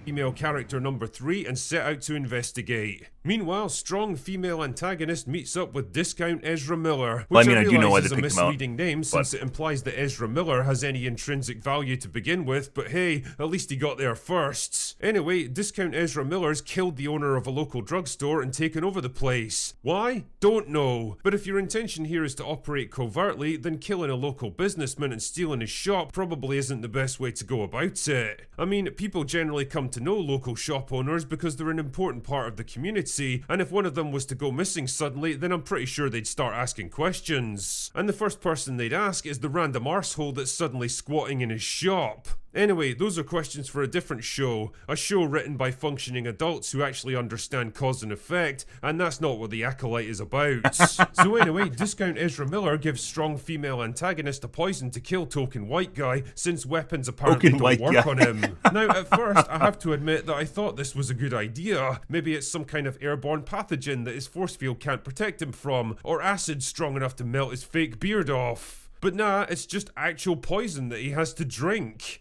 Female character number 3 and set out to investigate. Meanwhile, strong female antagonist meets up with discount Ezra Miller, which I do know why they picked him out, is a misleading name since it implies that Ezra Miller has any intrinsic value to begin with, but hey, at least he got there first. Anyway, discount Ezra Miller's killed the owner of a local drugstore and taken over the place. Why? Don't know. But if your intention here is to operate covertly, then killing a local businessman and stealing his shop probably isn't the best way to go about it. I mean, people generally come to know local shop owners because they're an important part of the community, and if one of them was to go missing suddenly, then I'm pretty sure they'd start asking questions. And the first person they'd ask is the random arsehole that's suddenly squatting in his shop. Anyway, those are questions for a different show. A show written by functioning adults who actually understand cause and effect, and that's not what The Acolyte is about. So anyway, discount Ezra Miller gives strong female antagonist a poison to kill token white guy, since weapons apparently don't work on him. Now, at first, I have to admit that I thought this was a good idea. Maybe it's some kind of airborne pathogen that his force field can't protect him from, or acid strong enough to melt his fake beard off. But nah, it's just actual poison that he has to drink.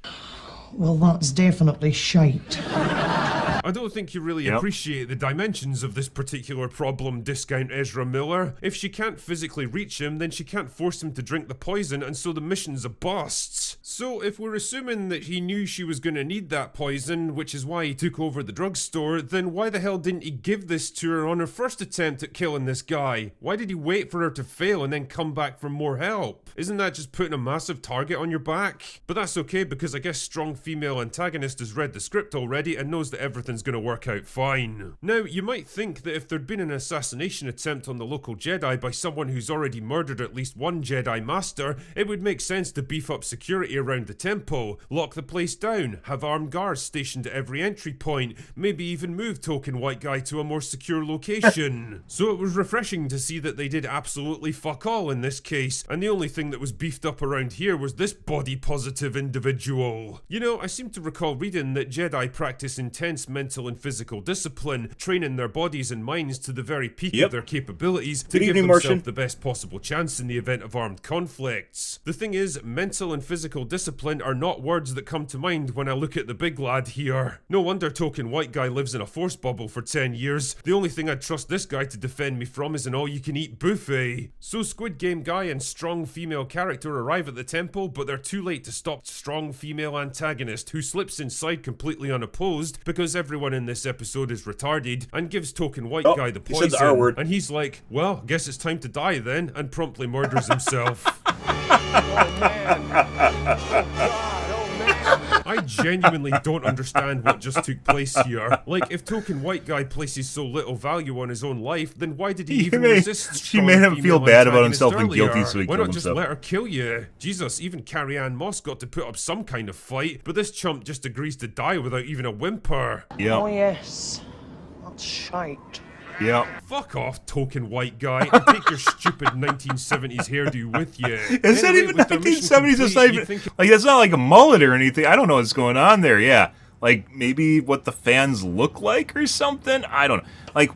Well, that's definitely shite. I don't think you really appreciate the dimensions of this particular problem, Discount Ezra Miller. If she can't physically reach him, then she can't force him to drink the poison, and so the mission's a bust. So if we're assuming that he knew she was gonna need that poison, which is why he took over the drugstore, then why the hell didn't he give this to her on her first attempt at killing this guy? Why did he wait for her to fail and then come back for more help? Isn't that just putting a massive target on your back? But that's okay, because I guess strong female antagonist has read the script already and knows that everything's gonna work out fine. Now, you might think that if there'd been an assassination attempt on the local Jedi by someone who's already murdered at least one Jedi Master, it would make sense to beef up security around the temple, lock the place down, have armed guards stationed at every entry point, maybe even move Token White Guy to a more secure location. So it was refreshing to see that they did absolutely fuck all in this case, and the only thing that was beefed up around here was this body positive individual. You know, I seem to recall reading that Jedi practice intense mental and physical discipline, training their bodies and minds to the very peak of their capabilities to give themselves the best possible chance in the event of armed conflicts. The thing is, mental and physical discipline are not words that come to mind when I look at the big lad here. No wonder Token White Guy lives in a force bubble for 10 years. The only thing I'd trust this guy to defend me from is an all-you-can-eat buffet. So Squid Game Guy and strong female character arrive at the temple, but they're too late to stop strong female antagonist, who slips inside completely unopposed because everyone in this episode is retarded, and gives Token White Guy the poison, the R word. and he's like, well, guess it's time to die then, and promptly murders himself. I genuinely don't understand what just took place here. Like, if Token White Guy places so little value on his own life, then why did he even resist? She made him feel bad about himself and guilty, so he why killed not just himself. let her kill you? Jesus, even Carrie Ann Moss got to put up some kind of fight, but this chump just agrees to die without even a whimper. Yeah. Oh yes, that's shite. Yeah. Fuck off, Token White Guy, and take your stupid 1970s hairdo with you. Is that even 1970s? It's not even, like, that's not like a mullet or anything. I don't know what's going on there, yeah. Like, maybe what the fans look like or something? I don't know. Like,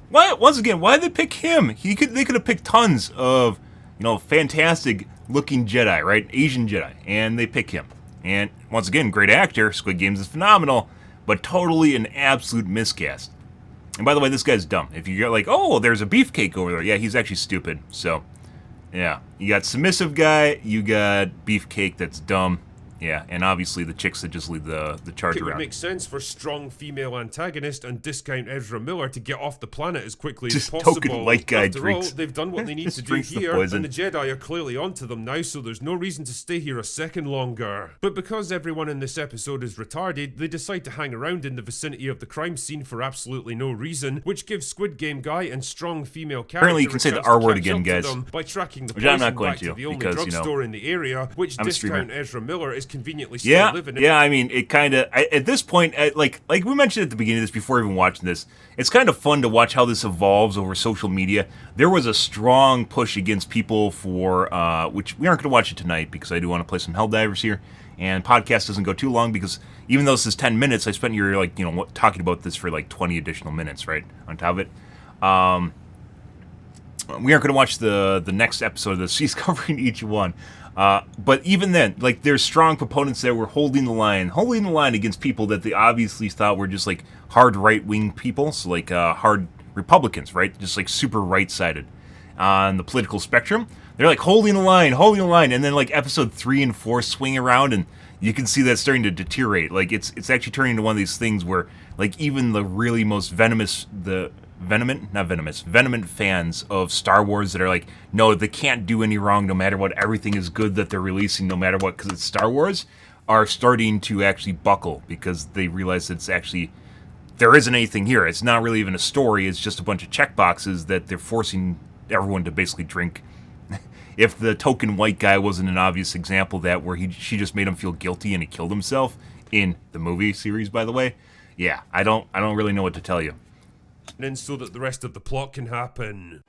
why, once again, why did they pick him? They could have picked tons of, you know, fantastic looking Jedi, right? Asian Jedi. And they pick him. And, once again, great actor. Squid Games is phenomenal. But totally an absolute miscast. And by the way, this guy's dumb. If you're like, oh, there's a beefcake over there. Yeah, he's actually stupid. So, yeah. You got submissive guy, you got beefcake that's dumb. Yeah, and obviously the chicks that just lead the charge around. It would make sense for strong female antagonist and Discount Ezra Miller to get off the planet as quickly as possible. Token White Guy After drinks. all, they've done what they need to do here, and the Jedi are clearly onto them now, so there's no reason to stay here a second longer. But because everyone in this episode is retarded, they decide to hang around in the vicinity of the crime scene for absolutely no reason, which gives Squid Game Guy and strong female character apparently you can say the R word again, guys. By tracking the Which I'm poison not going back to the only because, drugstore in the area, which I'm a streamer. Discount Ezra Miller is conveniently still living in. Yeah, I mean, it kind of, at this point, like we mentioned at the beginning of this, before even watching this, it's kind of fun to watch how this evolves over social media. There was a strong push against people for, which we aren't going to watch it tonight because I do want to play some Helldivers here, and podcast doesn't go too long because even though this is 10 minutes, I spent your, like, you know, talking about this for like 20 additional minutes, right, on top of it. We aren't going to watch the next episode of this. She's covering each one. But even then, like, there's strong proponents that were holding the line against people that they obviously thought were just, like, hard right-wing people, so, like, hard Republicans, right? Just, like, super right-sided on the political spectrum. They're, like, holding the line, and then, like, episode 3 and 4 swing around, and you can see that starting to deteriorate. Like, it's actually turning into one of these things where, like, even the really most venomous fans of Star Wars that are like, no, they can't do any wrong no matter what, everything is good that they're releasing no matter what because it's Star Wars, are starting to actually buckle because they realize it's actually, there isn't anything here. It's not really even a story, it's just a bunch of checkboxes that they're forcing everyone to basically drink. If the Token White Guy wasn't an obvious example of that, where she just made him feel guilty and he killed himself in the movie series, by the way, yeah, I don't really know what to tell you. And so that the rest of the plot can happen.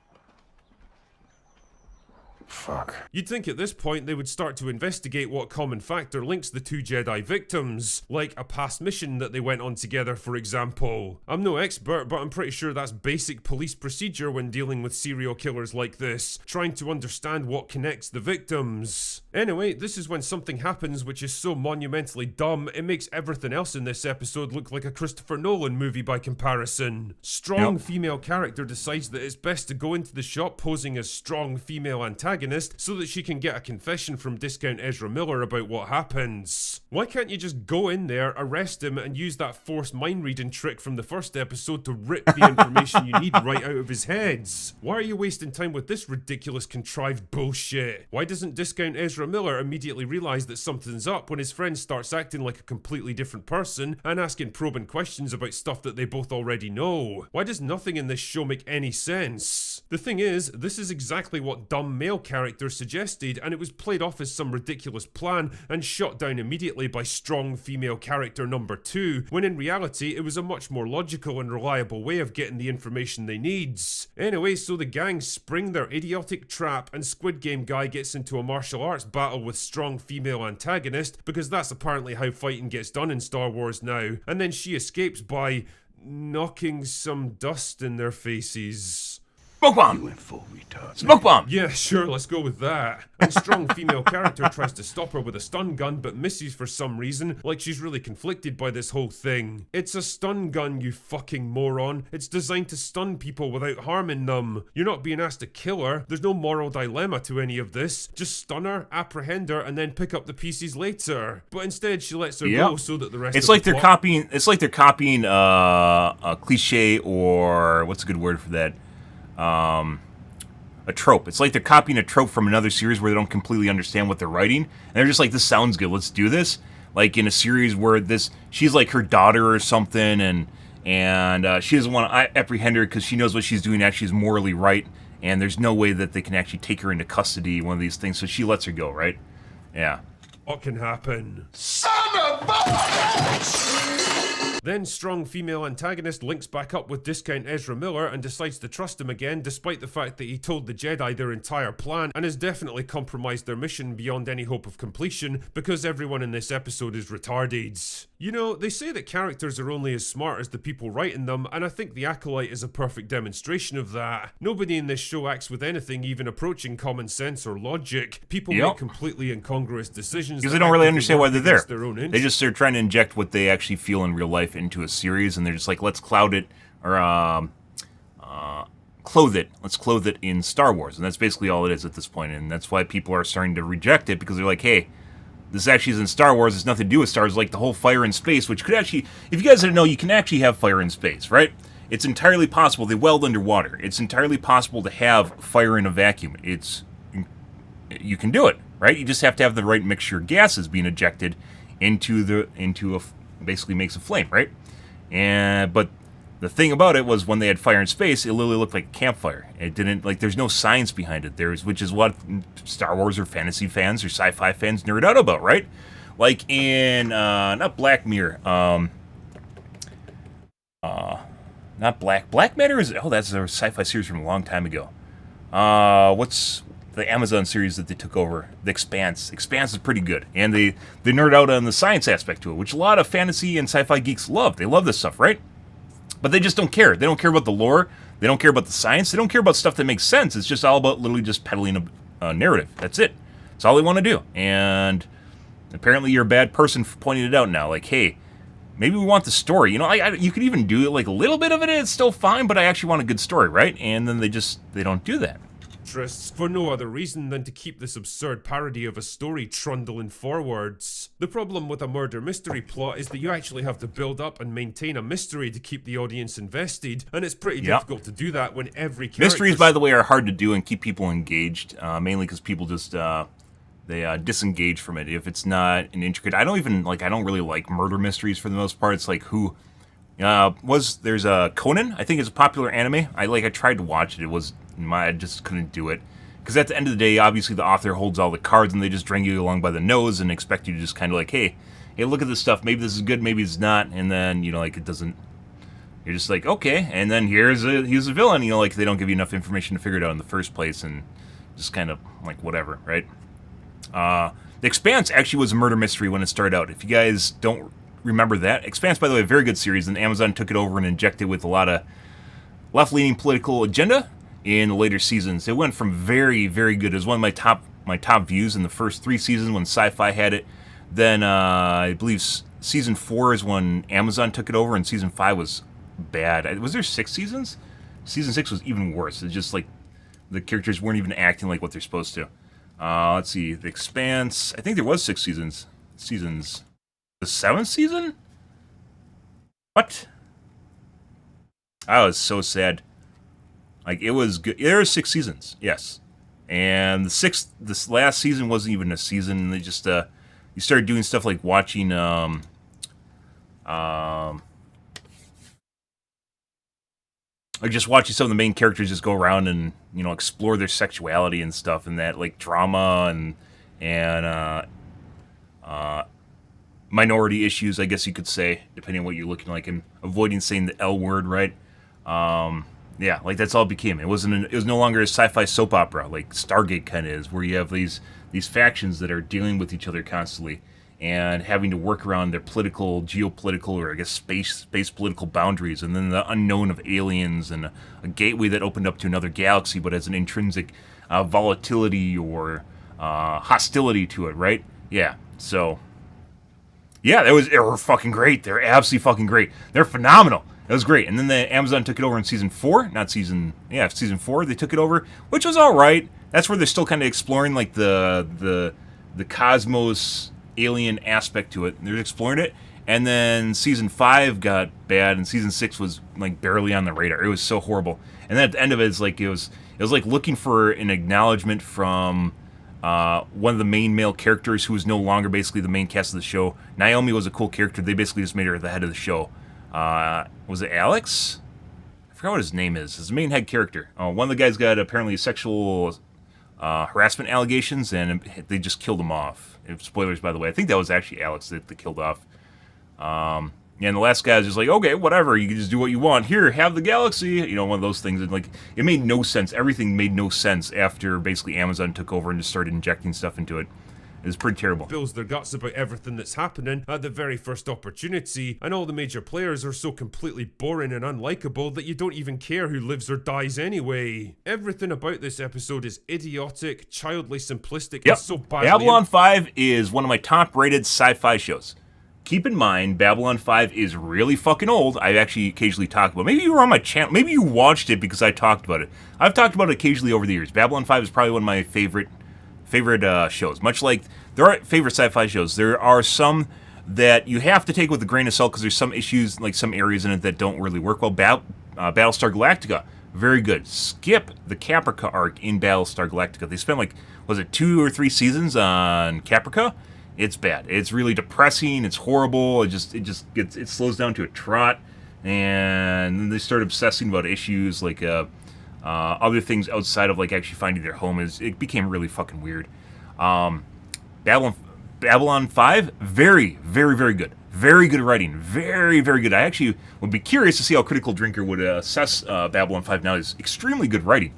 Fuck. You'd think at this point they would start to investigate what common factor links the two Jedi victims, like a past mission that they went on together, for example. I'm no expert, but I'm pretty sure that's basic police procedure when dealing with serial killers like this, trying to understand what connects the victims. Anyway, this is when something happens which is so monumentally dumb, it makes everything else in this episode look like a Christopher Nolan movie by comparison. Strong female character decides that it's best to go into the shop posing as strong female antagonist so that she can get a confession from Discount Ezra Miller about what happens. Why can't you just go in there, arrest him, and use that forced mind reading trick from the first episode to rip the information you need right out of his heads? Why are you wasting time with this ridiculous contrived bullshit? Why doesn't Discount Ezra Miller immediately realize that something's up when his friend starts acting like a completely different person and asking probing questions about stuff that they both already know? Why does nothing in this show make any sense? The thing is, this is exactly what dumb male character suggested, and it was played off as some ridiculous plan and shot down immediately by strong female character number 2, when in reality it was a much more logical and reliable way of getting the information they need. Anyway, so the gang spring their idiotic trap and Squid Game guy gets into a martial arts battle with strong female antagonist, because that's apparently how fighting gets done in Star Wars now, and then she escapes by knocking some dust in their faces. Smoke bomb! You went full retard. Smoke bomb! Yeah, sure, let's go with that. And strong female character tries to stop her with a stun gun, but misses for some reason, like she's really conflicted by this whole thing. It's a stun gun, you fucking moron. It's designed to stun people without harming them. You're not being asked to kill her. There's no moral dilemma to any of this. Just stun her, apprehend her, and then pick up the pieces later. But instead, she lets her go so that the rest it's of like the they're plot... copying. It's like they're copying a cliche, or what's a good word for that? A trope. It's like they're copying a trope from another series where they don't completely understand what they're writing, and they're just like, this sounds good, let's do this. Like in a series where she's like her daughter or something, and she doesn't want to apprehend her because she knows what she's doing actually is morally right, and there's no way that they can actually take her into custody, one of these things, so she lets her go, right? Yeah. What can happen? Son of a bitch! Then strong female antagonist links back up with Discount Ezra Miller and decides to trust him again, despite the fact that he told the Jedi their entire plan and has definitely compromised their mission beyond any hope of completion, because everyone in this episode is retarded. You know, they say that characters are only as smart as the people writing them, and I think the Acolyte is a perfect demonstration of that. Nobody in this show acts with anything even approaching common sense or logic. People make completely incongruous decisions because they don't really understand why they're there. They just are trying to inject what they actually feel in real life into a series, and they're just like, let's cloud it, or clothe it. Let's clothe it in Star Wars, and that's basically all it is at this point, and that's why people are starting to reject it, because they're like, hey, this actually is in Star Wars, it's nothing to do with Star Wars, like the whole fire in space, which could actually, if you guys didn't know, you can actually have fire in space, right? It's entirely possible. They weld underwater. It's entirely possible to have fire in a vacuum. You can do it, right? You just have to have the right mixture of gases being ejected into basically makes a flame, right? But the thing about it was when they had fire in space, it literally looked like a campfire. It didn't, like, there's no science behind it. Which is what Star Wars or fantasy fans or sci-fi fans nerd out about, right? Like in, not Black Mirror, not Black Matter is, that's a sci-fi series from a long time ago. What's the Amazon series that they took over? The Expanse. Expanse is pretty good. And they nerd out on the science aspect to it, which a lot of fantasy and sci-fi geeks love. They love this stuff, right? But they just don't care. They don't care about the lore. They don't care about the science. They don't care about stuff that makes sense. It's just all about literally just peddling a narrative. That's it. That's all they want to do. And apparently you're a bad person for pointing it out now. Like, hey, maybe we want the story. You know, you could even do like a little bit of it. It's still fine, but I actually want a good story, right? And then they don't do that. For no other reason than to keep this absurd parody of a story trundling forwards. The problem with a murder mystery plot is that you actually have to build up and maintain a mystery to keep the audience invested, and it's pretty difficult to do that when every character... Mysteries, by the way, are hard to do and keep people engaged, mainly because people just, they disengage from it if it's not an intricate... I don't really like murder mysteries for the most part. It's like there's a Conan, I think it's a popular anime. I tried to watch it. I just couldn't do it. Because at the end of the day, obviously the author holds all the cards and they just drag you along by the nose and expect you to just kind of like, hey, look at this stuff. Maybe this is good, maybe it's not. And then, it doesn't... You're just like, okay. And then here's a villain. They don't give you enough information to figure it out in the first place. And just kind of like whatever, right? The Expanse actually was a murder mystery when it started out. If you guys don't remember that, Expanse, by the way, a very good series, and Amazon took it over and injected with a lot of left-leaning political agenda in the later seasons. It went from very, very good. It was one of my top views in the first 3 seasons when Sci-Fi had it. Then I believe season 4 is when Amazon took it over, and season 5 was bad. Was there 6 seasons? Season 6 was even worse. It's just like the characters weren't even acting like what they're supposed to. Let's see, The Expanse. I think there was 6 seasons. The 7th season? What? I was so sad. Like, it was good. There were 6 seasons, yes. And this last season wasn't even a season. They just, you started doing stuff like watching, like just watching some of the main characters just go around and, you know, explore their sexuality and stuff, and that, like, drama and minority issues, I guess you could say, depending on what you're looking like, and avoiding saying the L word, right? Yeah, like that's all it became. It was no longer a sci-fi soap opera like Stargate kind of is, where you have these factions that are dealing with each other constantly and having to work around their political, geopolitical, or I guess space political boundaries, and then the unknown of aliens and a gateway that opened up to another galaxy but has an intrinsic volatility or hostility to it, right? Yeah, so yeah, they were fucking great. They're absolutely fucking great. They're phenomenal. It was great. And then the Amazon took it over in season 4. Season 4. They took it over, which was all right. That's where they're still kind of exploring like the cosmos alien aspect to it. They're exploring it. And then season 5 got bad, and season 6 was like barely on the radar. It was so horrible. And then at the end of it, it was like looking for an acknowledgement from one of the main male characters who was no longer basically the main cast of the show. Naomi was a cool character. They basically just made her the head of the show. Was it Alex? I forgot what his name is. His main head character. One of the guys got apparently sexual harassment allegations, and they just killed him off. Spoilers, by the way. I think that was actually Alex that they killed off. And the last guy was just like, okay, whatever. You can just do what you want. Here, have the galaxy. You know, one of those things. And like, it made no sense. Everything made no sense after basically Amazon took over and just started injecting stuff into it. It was pretty terrible. Spills their guts about everything that's happening at the very first opportunity, and all the major players are so completely boring and unlikable that you don't even care who lives or dies anyway. Everything about this episode is idiotic, childly simplistic, and so badly... Babylon 5 is one of my top-rated sci-fi shows. Keep in mind, Babylon 5 is really fucking old. I actually occasionally talk about it. Maybe you were on my channel. Maybe you watched it because I talked about it. I've talked about it occasionally over the years. Babylon 5 is probably one of my favorite shows. Much like there are favorite sci-fi shows, there are some that you have to take with a grain of salt because there's some issues, like some areas in it that don't really work well. Battlestar Galactica, very good. Skip the Caprica arc in Battlestar Galactica. They spent like, was it 2 or 3 seasons on Caprica? It's bad. It's really depressing. It's horrible. It slows down to a trot, and then they start obsessing about issues like other things outside of like actually finding their home. It became really fucking weird. Babylon 5, very, very, very good. Very good writing. Very, very good. I actually would be curious to see how Critical Drinker would assess Babylon 5 now. It's extremely good writing.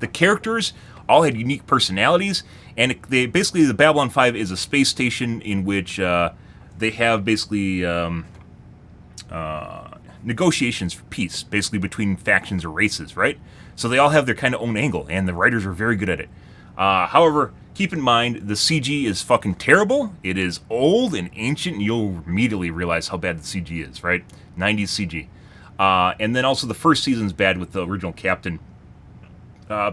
The characters all had unique personalities, and the Babylon 5 is a space station in which they have basically negotiations for peace, basically between factions or races, right? So they all have their kind of own angle, and the writers are very good at it. However, keep in mind, the CG is fucking terrible. It is old and ancient, and you'll immediately realize how bad the CG is, right? 90s CG. And then also the first season's bad with the original captain,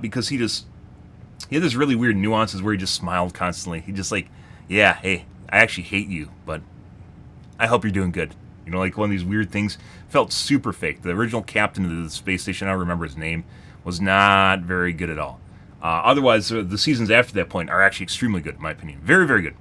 because he had this really weird nuances where he just smiled constantly. He just like, yeah, hey, I actually hate you, but I hope you're doing good. You know, like one of these weird things. Felt super fake. The original captain of the space station, I don't remember his name, was not very good at all. Otherwise, the seasons after that point are actually extremely good, in my opinion. Very, very good.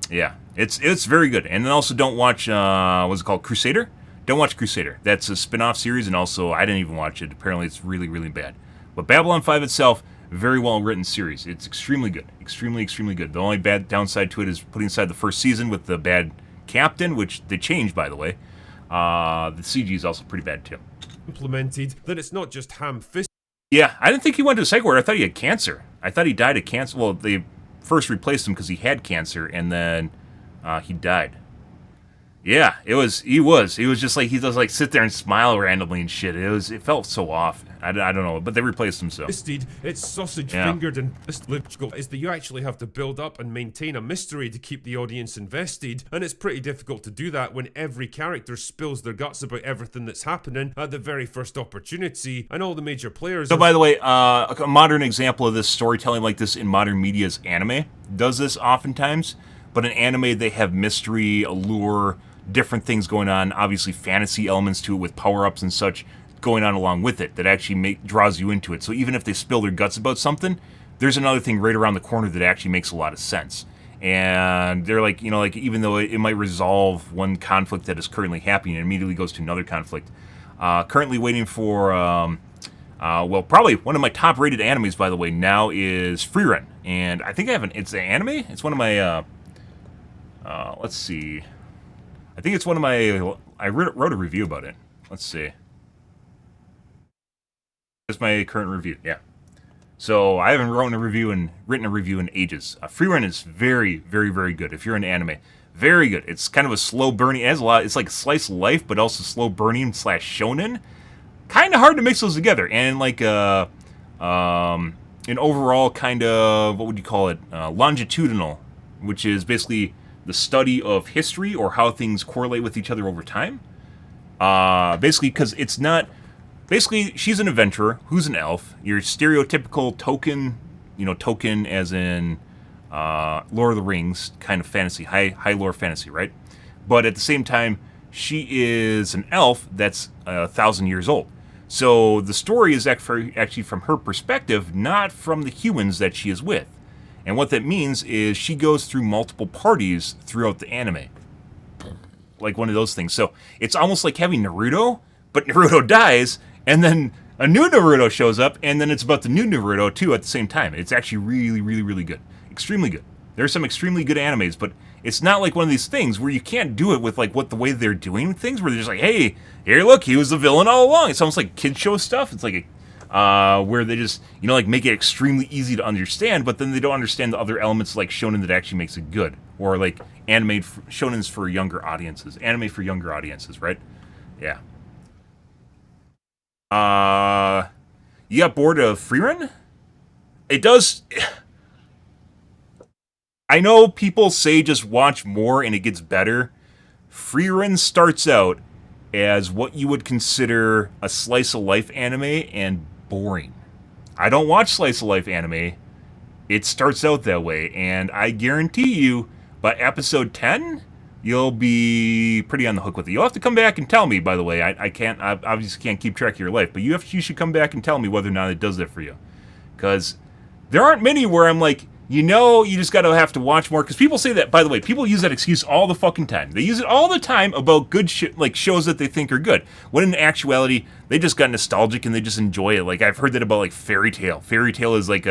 Yeah, it's very good. And then also don't watch, what's it called, Crusader? Don't watch Crusader. That's a spin-off series, and also I didn't even watch it. Apparently it's really, really bad. But Babylon 5 itself, very well-written series. It's extremely good. Extremely, extremely good. The only bad downside to it is putting aside the first season with the bad captain, which they changed, by the way. The CG is also pretty bad, too. Implemented that it's not just ham-fisted Yeah, I didn't think he went to the psych ward. I thought he had cancer. I thought he died of cancer. Well, they first replaced him because he had cancer, and then he died. Yeah, he was just like, he does like sit there and smile randomly and shit. It felt so off. I don't know, but they replaced him, so. Instead, it's sausage-fingered and logical is that you actually have to build up and maintain a mystery to keep the audience invested, and it's pretty difficult to do that when every character spills their guts about everything that's happening at the very first opportunity, and all the major players. So, by the way, a modern example of this storytelling like this in modern media is anime. Does this oftentimes, but in anime they have mystery, allure, different things going on, obviously fantasy elements to it with power-ups and such going on along with it that actually draws you into it. So even if they spill their guts about something, there's another thing right around the corner that actually makes a lot of sense. And they're like, like even though it might resolve one conflict that is currently happening, it immediately goes to another conflict. Currently waiting for, well, probably one of my top-rated animes, by the way, now is Freerun. And I think it's an anime? It's one of my, let's see. I think it's one of my, I wrote a review about it. Let's see. That's my current review, yeah. So I haven't written a review in ages. Freerun is very, very, very good if you're into anime. Very good. It's kind of a slow burning. It has a lot. It's like slice of life, but also slow burning / shonen. Kind of hard to mix those together. And like an overall kind of, what would you call it? Longitudinal, which is basically the study of history or how things correlate with each other over time. Basically, because it's not. Basically, she's an adventurer who's an elf. Your stereotypical token, token as in Lord of the Rings kind of fantasy, high lore fantasy, right? But at the same time, she is an elf that's 1,000 years old. So the story is actually from her perspective, not from the humans that she is with. And what that means is she goes through multiple parties throughout the anime. Like one of those things. So it's almost like having Naruto, but Naruto dies, and then a new Naruto shows up, and then it's about the new Naruto, too, at the same time. It's actually really, really, really good. Extremely good. There are some extremely good animes, but it's not like one of these things where you can't do it with, like, the way they're doing things, where they're just like, hey, here, look, he was the villain all along. It's almost like kid show stuff. It's like where they just, make it extremely easy to understand, but then they don't understand the other elements like shonen that actually makes it good. Or, like, shonen's for younger audiences. Anime for younger audiences, right? Yeah. You got bored of Freerun? It does. I know people say just watch more and it gets better. Freerun starts out as what you would consider a slice of life anime and boring. I don't watch slice of life anime. It starts out that way, and I guarantee you by episode 10, you'll be pretty on the hook with it. You'll have to come back and tell me, by the way. I obviously can't keep track of your life, but you should come back and tell me whether or not it does that for you. Because there aren't many where I'm like, you just gotta have to watch more. Because people say that, by the way, people use that excuse all the fucking time. They use it all the time about good shit, like shows that they think are good. When in actuality, they just got nostalgic and they just enjoy it. Like, I've heard that about, like, Fairy Tail. Fairy Tail is like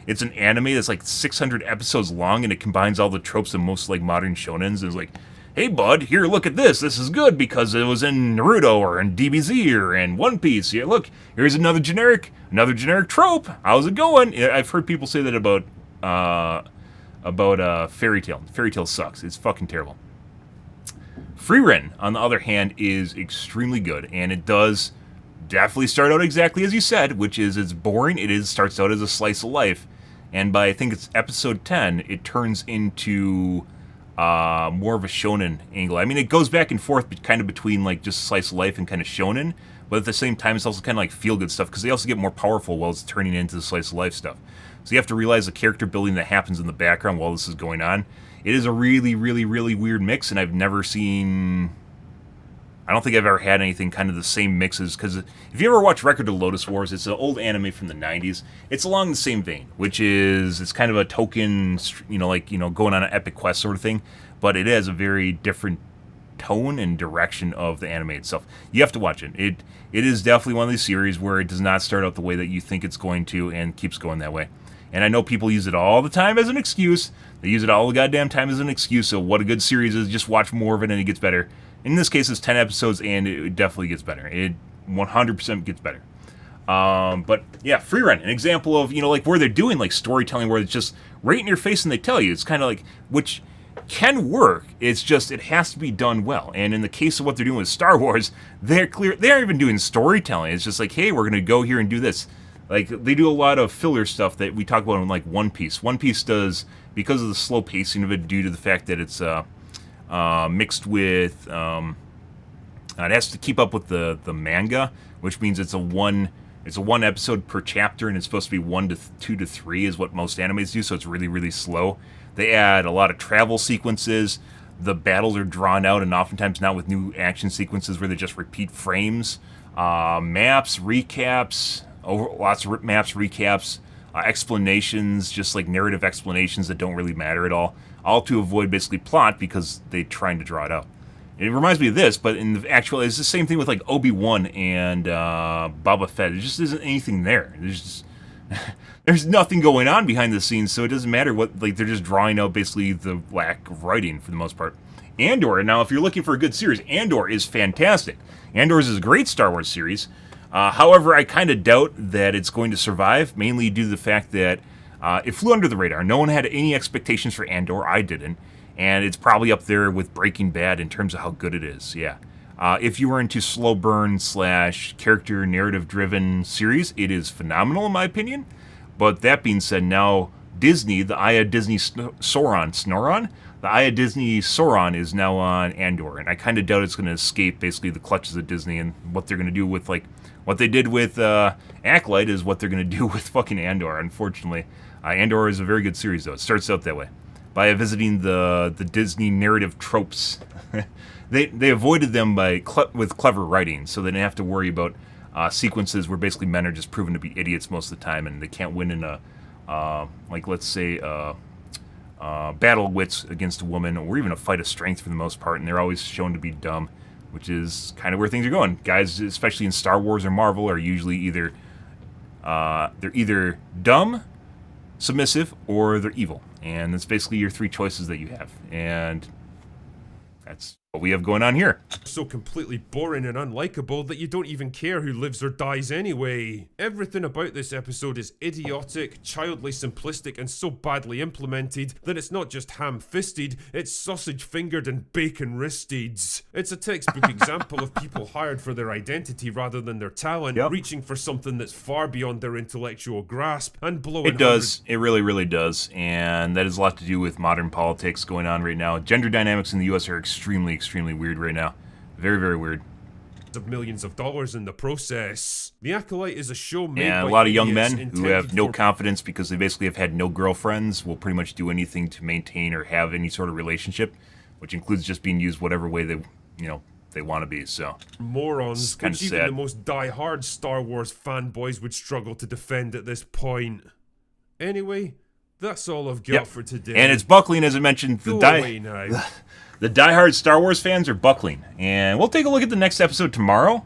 it's an anime that's like 600 episodes long, and it combines all the tropes of most, like, modern shonens. And it's like, hey, bud, here, look at this. This is good because it was in Naruto or in DBZ or in One Piece. Yeah, look, here's another generic trope. How's it going? I've heard people say that about Fairy Tail. Fairy Tail sucks. It's fucking terrible. Freerun, on the other hand, is extremely good, and it does definitely start out exactly as you said, which is it's boring. It starts out as a slice of life, and by I think it's episode 10, it turns into more of a shonen angle. I mean, it goes back and forth kind of between like just slice of life and kind of shonen, but at the same time, it's also kind of like feel-good stuff because they also get more powerful while it's turning into the slice of life stuff. So you have to realize the character building that happens in the background while this is going on. It is a really, really, really weird mix, and I've never seen... I don't think I've ever had anything kind of the same mixes, because if you ever watch Record of Lotus Wars, it's an old anime from the 90s. It's along the same vein, which is, it's kind of a token, going on an epic quest sort of thing, but it has a very different tone and direction of the anime itself. You have to watch it. It is definitely one of these series where it does not start out the way that you think it's going to and keeps going that way. And I know people use it all the time as an excuse. They use it all the goddamn time as an excuse, so what a good series is, just watch more of it and it gets better. In this case, it's 10 episodes, and it definitely gets better. It 100% gets better. But yeah, free run, an example of, like where they're doing like storytelling where it's just right in your face and they tell you. It's kind of like, which can work. It's just, it has to be done well. And in the case of what they're doing with Star Wars, they aren't even doing storytelling. It's just like, hey, we're going to go here and do this. Like, they do a lot of filler stuff that we talk about in like One Piece. One Piece does, because of the slow pacing of it, due to the fact that it's mixed with, it has to keep up with the manga, which means it's a one episode per chapter, and it's supposed to be 1 to 2 to 3 is what most animes do, so it's really, really slow. They add a lot of travel sequences. The battles are drawn out, and oftentimes not with new action sequences where they just repeat frames. Maps, recaps, lots of maps, recaps, explanations, just like narrative explanations that don't really matter at all to avoid basically plot because they're trying to draw it out. It reminds me of this, but in the actual, it's the same thing with like Obi-Wan and Boba Fett. There just isn't anything there. There's nothing going on behind the scenes, so it doesn't matter what, like, they're just drawing out basically the lack of writing for the most part. Andor, now if you're looking for a good series, Andor is fantastic. Andor is a great Star Wars series. However, I kind of doubt that it's going to survive, mainly due to the fact that it flew under the radar. No one had any expectations for Andor. I didn't. And it's probably up there with Breaking Bad in terms of how good it is, yeah. If you were into slow burn / character narrative driven series, it is phenomenal in my opinion. But that being said, now Disney, the Eye of Disney Snoron? The Eye of Disney Sauron is now on Andor, and I kind of doubt it's going to escape basically the clutches of Disney, and what they're going to do with, like, what they did with Acolyte is what they're going to do with fucking Andor, unfortunately. Andor is a very good series, though. It starts out that way. By visiting the Disney narrative tropes. They avoided them with clever writing, so they didn't have to worry about sequences where basically men are just proven to be idiots most of the time, and they can't win in a, like, let's say, battle wits against a woman, or even a fight of strength for the most part, and they're always shown to be dumb, which is kind of where things are going. Guys, especially in Star Wars or Marvel, are usually either dumb, submissive, or they're evil. And that's basically your three choices that you have. And that's what we have going on here. So completely boring and unlikable that you don't even care who lives or dies anyway. Everything about this episode is idiotic, childly simplistic, and so badly implemented that it's not just ham-fisted, it's sausage-fingered and bacon-wristed. It's a textbook example of people hired for their identity rather than their talent, reaching for something that's far beyond their intellectual grasp, and blowing It does. It really, really does. And that has a lot to do with modern politics going on right now. Gender dynamics in the U.S. are extremely weird right now. Very, very weird. Of millions of dollars in the process. The Acolyte is a show made and by a lot of young idiots men who have no confidence because they basically have had no girlfriends will pretty much do anything to maintain or have any sort of relationship, which includes just being used whatever way they, they want to be. So morons, kind of which even sad. the most die-hard Star Wars fanboys would struggle to defend at this point. Anyway, that's all I've got for today. And it's buckling, as I mentioned. Go away now. The diehard Star Wars fans are buckling. And we'll take a look at the next episode tomorrow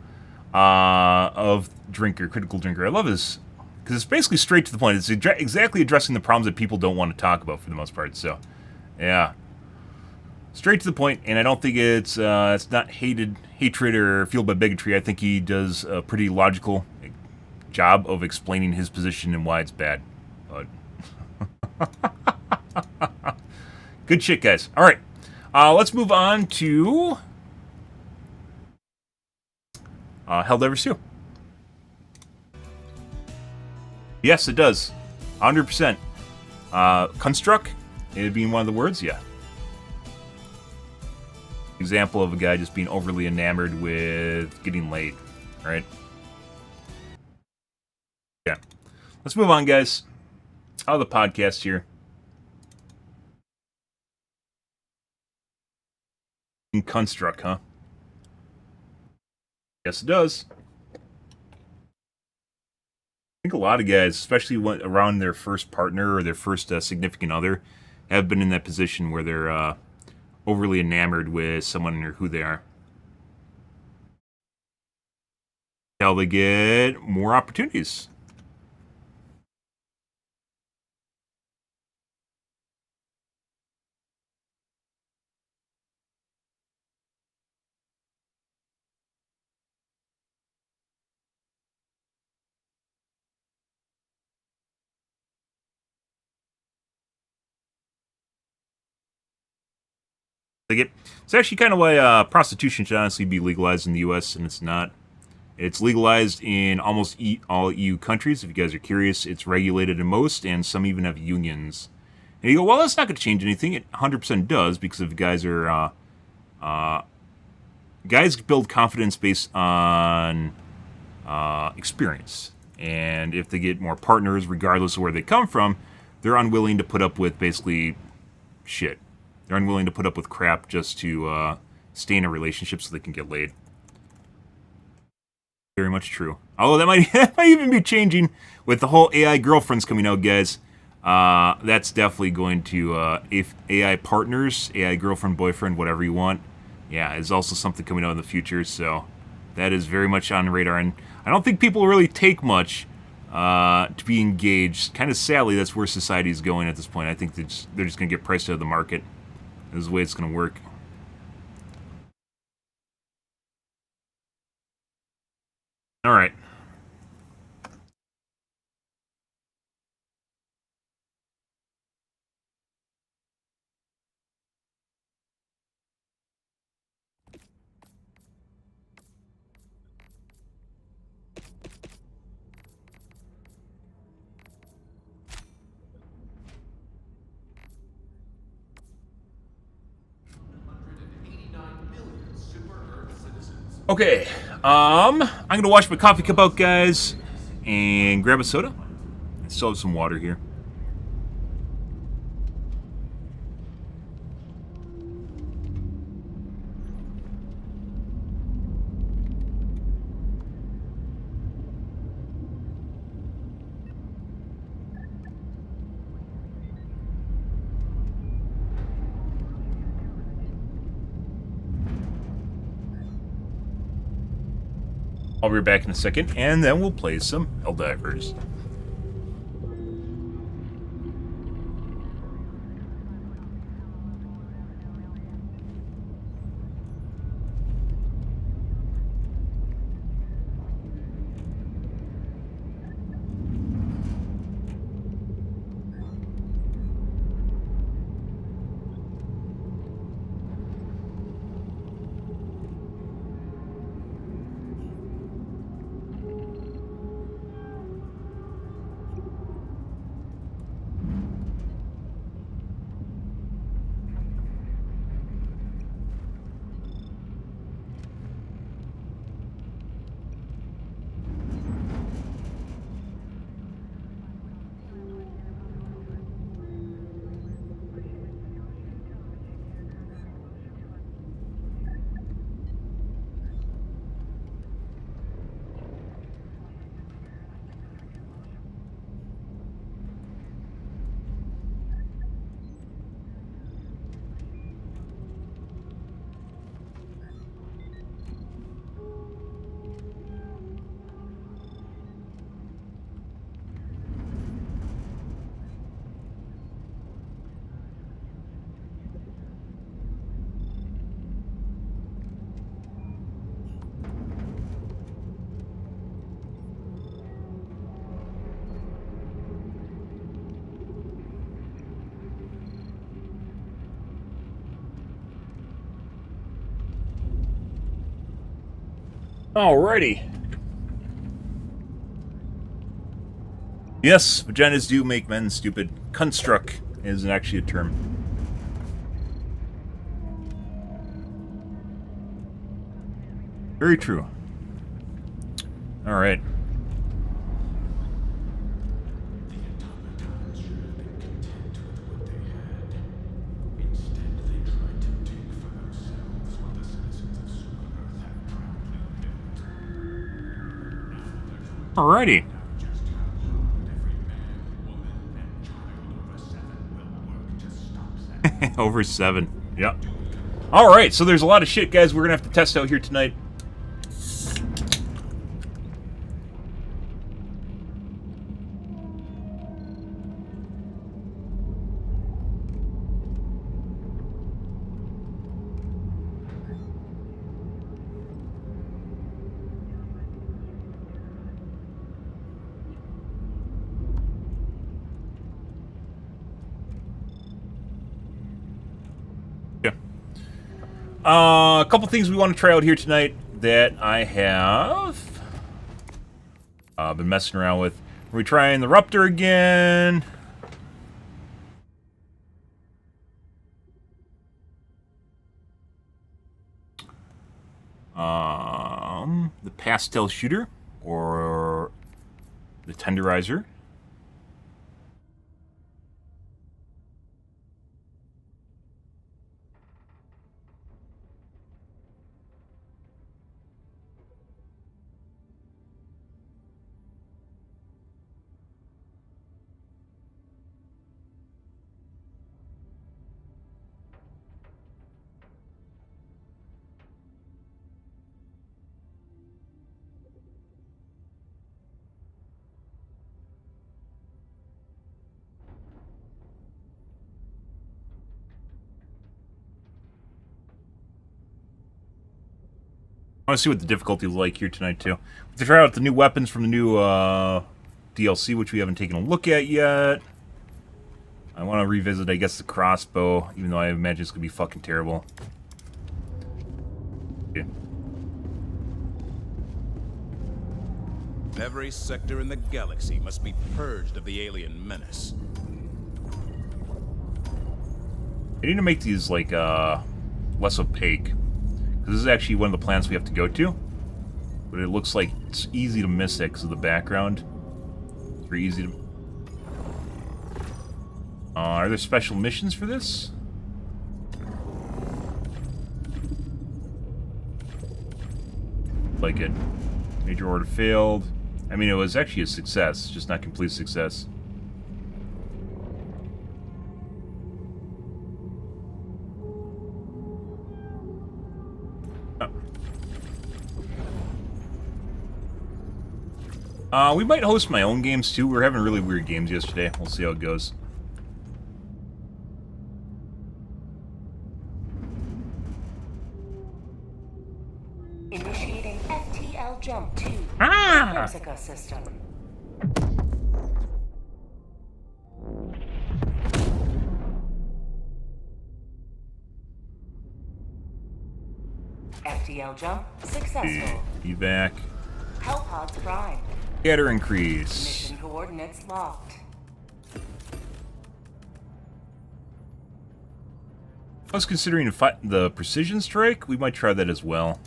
of Critical Drinker. I love this, because it's basically straight to the point. It's exactly addressing the problems that people don't want to talk about for the most part. So, yeah. Straight to the point, and I don't think it's not hatred or fueled by bigotry. I think he does a pretty logical job of explaining his position and why it's bad. But good shit, guys. All right. Let's move on to Helldivers 2. Yes, it does. 100%. Construct, it being one of the words, yeah. Example of a guy just being overly enamored with getting laid, right? Yeah. Let's move on, guys. How the podcast here. Construct, huh? Yes, it does. I think a lot of guys, especially around their first partner or their first significant other, have been in that position where they're overly enamored with someone or who they are. Until they get more opportunities. It's actually kind of why prostitution should honestly be legalized in the U.S. and it's not. It's legalized in almost all EU countries. If you guys are curious, it's regulated in most, and some even have unions. And you go, well, that's not going to change anything. It 100% does, because if guys are guys build confidence based on experience, and if they get more partners, regardless of where they come from, they're unwilling to put up with basically shit. They're unwilling to put up with crap just to stay in a relationship so they can get laid. Very much true. Although that might even be changing with the whole AI girlfriends coming out, guys. That's definitely going to if AI partners, AI girlfriend, boyfriend, whatever you want. Yeah, is also something coming out in the future. So that is very much on the radar, and I don't think people really take much to be engaged. Kind of sadly, that's where society is going at this point. I think they're just going to get priced out of the market. This is the way it's going to work. All right. Okay, I'm gonna wash my coffee cup out, guys, and grab a soda. I still have some water here. I'll be back in a second, and then we'll play some Helldivers. Alrighty. Yes, vaginas do make men stupid. Construct is actually a term. Very true. Alright. Alrighty. Over 7. Yep. Alright, so there's a lot of shit, guys, we're gonna have to test out here tonight. A couple things we want to try out here tonight that I have been messing around with. We're trying the Ruptor again. The Pastel Shooter or the Tenderizer. I want to see what the difficulty is like here tonight, too. To try out the new weapons from the new DLC, which we haven't taken a look at yet. I want to revisit, I guess, the crossbow, even though I imagine it's going to be fucking terrible. Okay. Every sector in the galaxy must be purged of the alien menace. I need to make these, like, less opaque. This is actually one of the planets we have to go to, but it looks like it's easy to miss it because of the background. It's very easy to... are there special missions for this? Like it. Major order failed. I mean, it was actually a success, just not complete success. We might host my own games too. We're having really weird games yesterday. We'll see how it goes. Initiating FTL jump to Corsica system. FTL jump successful. Evac. Hellpods prime. Scatter increase. Mission coordinates locked. I was considering the precision strike. We might try that as well.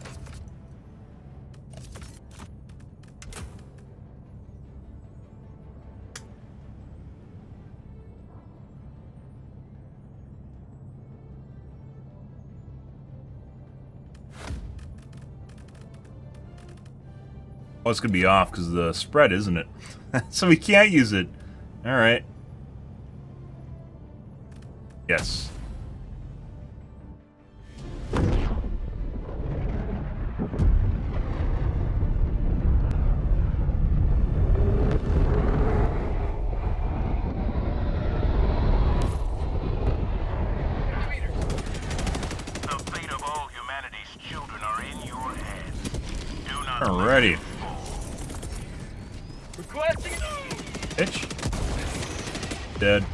Oh, it's gonna be off because of the spread, isn't it? So we can't use it. Alright. Yes. The fate of all humanity's children are in your hands. Do not Alrighty. Bitch. Dead.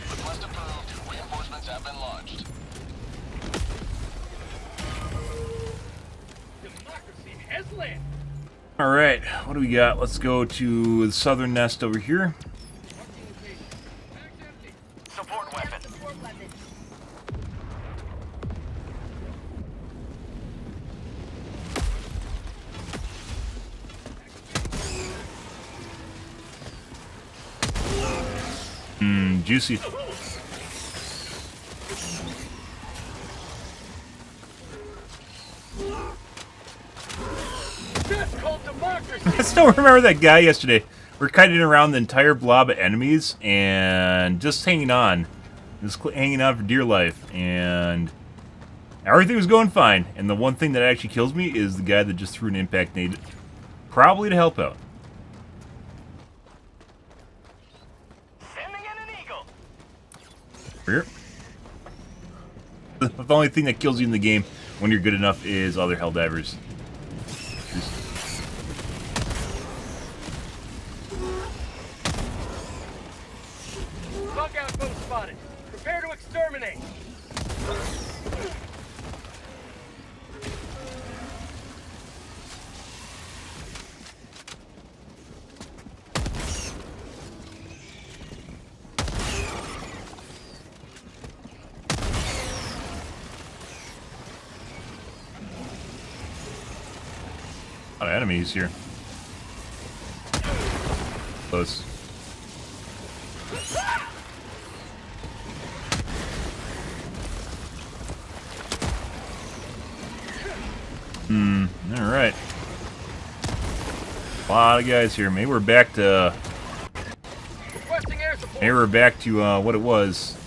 Request approved. Reinforcements have been launched. Democracy has landed. Alright, what do we got? Let's go to the southern nest over here. Support weapon. Juicy. I still remember that guy yesterday. We're kiting around the entire blob of enemies and just hanging on. Just hanging on for dear life. And everything was going fine. And the one thing that actually kills me is the guy that just threw an impact nade. Probably to help out. Sending in an eagle. Here. The only thing that kills you in the game when you're good enough is other Helldivers. A lot of enemies here. Close. Alright. A lot of guys here. Maybe we're back to... Maybe we're back to what it was.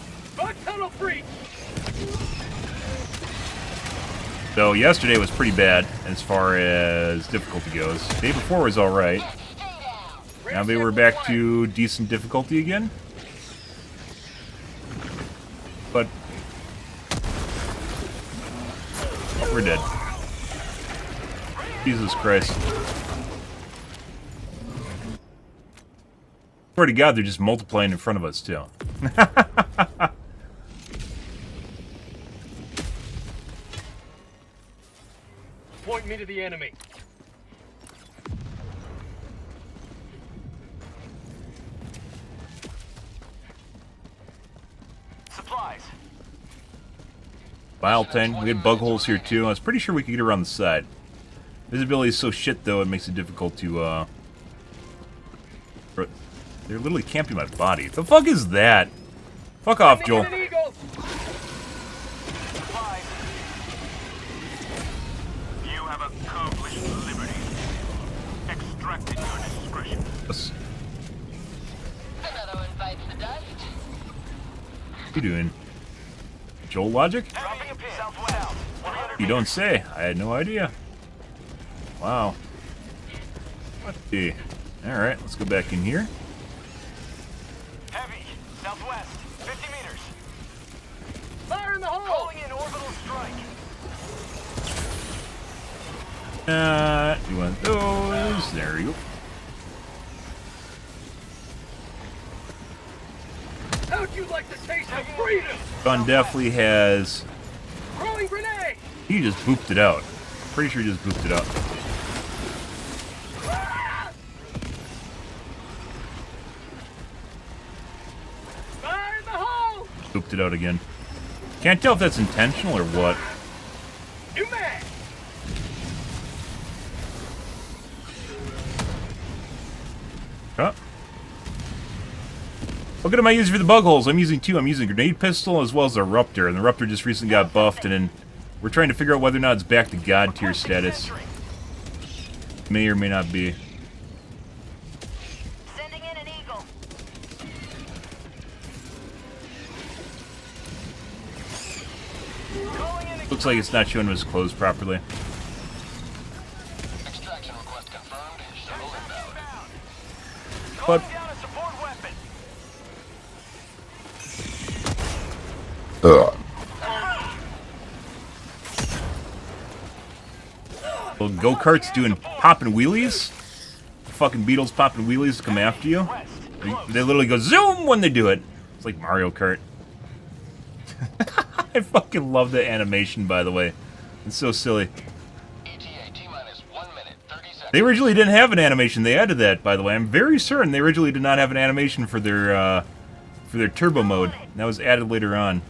So yesterday was pretty bad as far as difficulty goes. The day before was alright. Now maybe we're back to decent difficulty again. But... we're dead. Jesus Christ. Swear to God, they're just multiplying in front of us, too. Point me to the enemy. Supplies. File 10. We had bug holes here, too. I was pretty sure we could get around the side. Visibility is so shit, though, it makes it difficult to, They're literally camping my body. The fuck is that? Fuck off, Joel. Supplies. You have accomplished liberty. Extracted your discretion. What's Another one bites the dust. you doing? Joel logic? Dropping a pin. Southwest. 100 You don't say. I had no idea. Wow. What the... Alright, let's go back in here. Heavy. Southwest. 50 meters. Fire in the hole! Calling in orbital strike. You want those. There you go. How'd you like the taste of freedom? Gun definitely has... Throwing grenade! He just booped it out. Pretty sure he just booped it out. Fire in the hole! Booped it out again. Can't tell if that's intentional or what. You mad? Huh? What am I using for the bug holes? I'm using two. I'm using a grenade pistol as well as a Ruptor. And the Ruptor just recently got buffed, and then we're trying to figure out whether or not it's back to God tier status. May or may not be. Sending in an eagle. Looks like it's not showing his clothes properly. Extraction request confirmed. Shuttle inbound. But Down a support weapon. little go-karts doing popping wheelies. Fucking beetles popping wheelies to come after you. They literally go zoom when they do it. It's like Mario Kart. I fucking love the animation, by the way. It's so silly. ETA T-minus 1 minute, 30 seconds. They originally didn't have an animation. They added that, by the way. I'm very certain they originally did not have an animation for their turbo mode. That was added later on.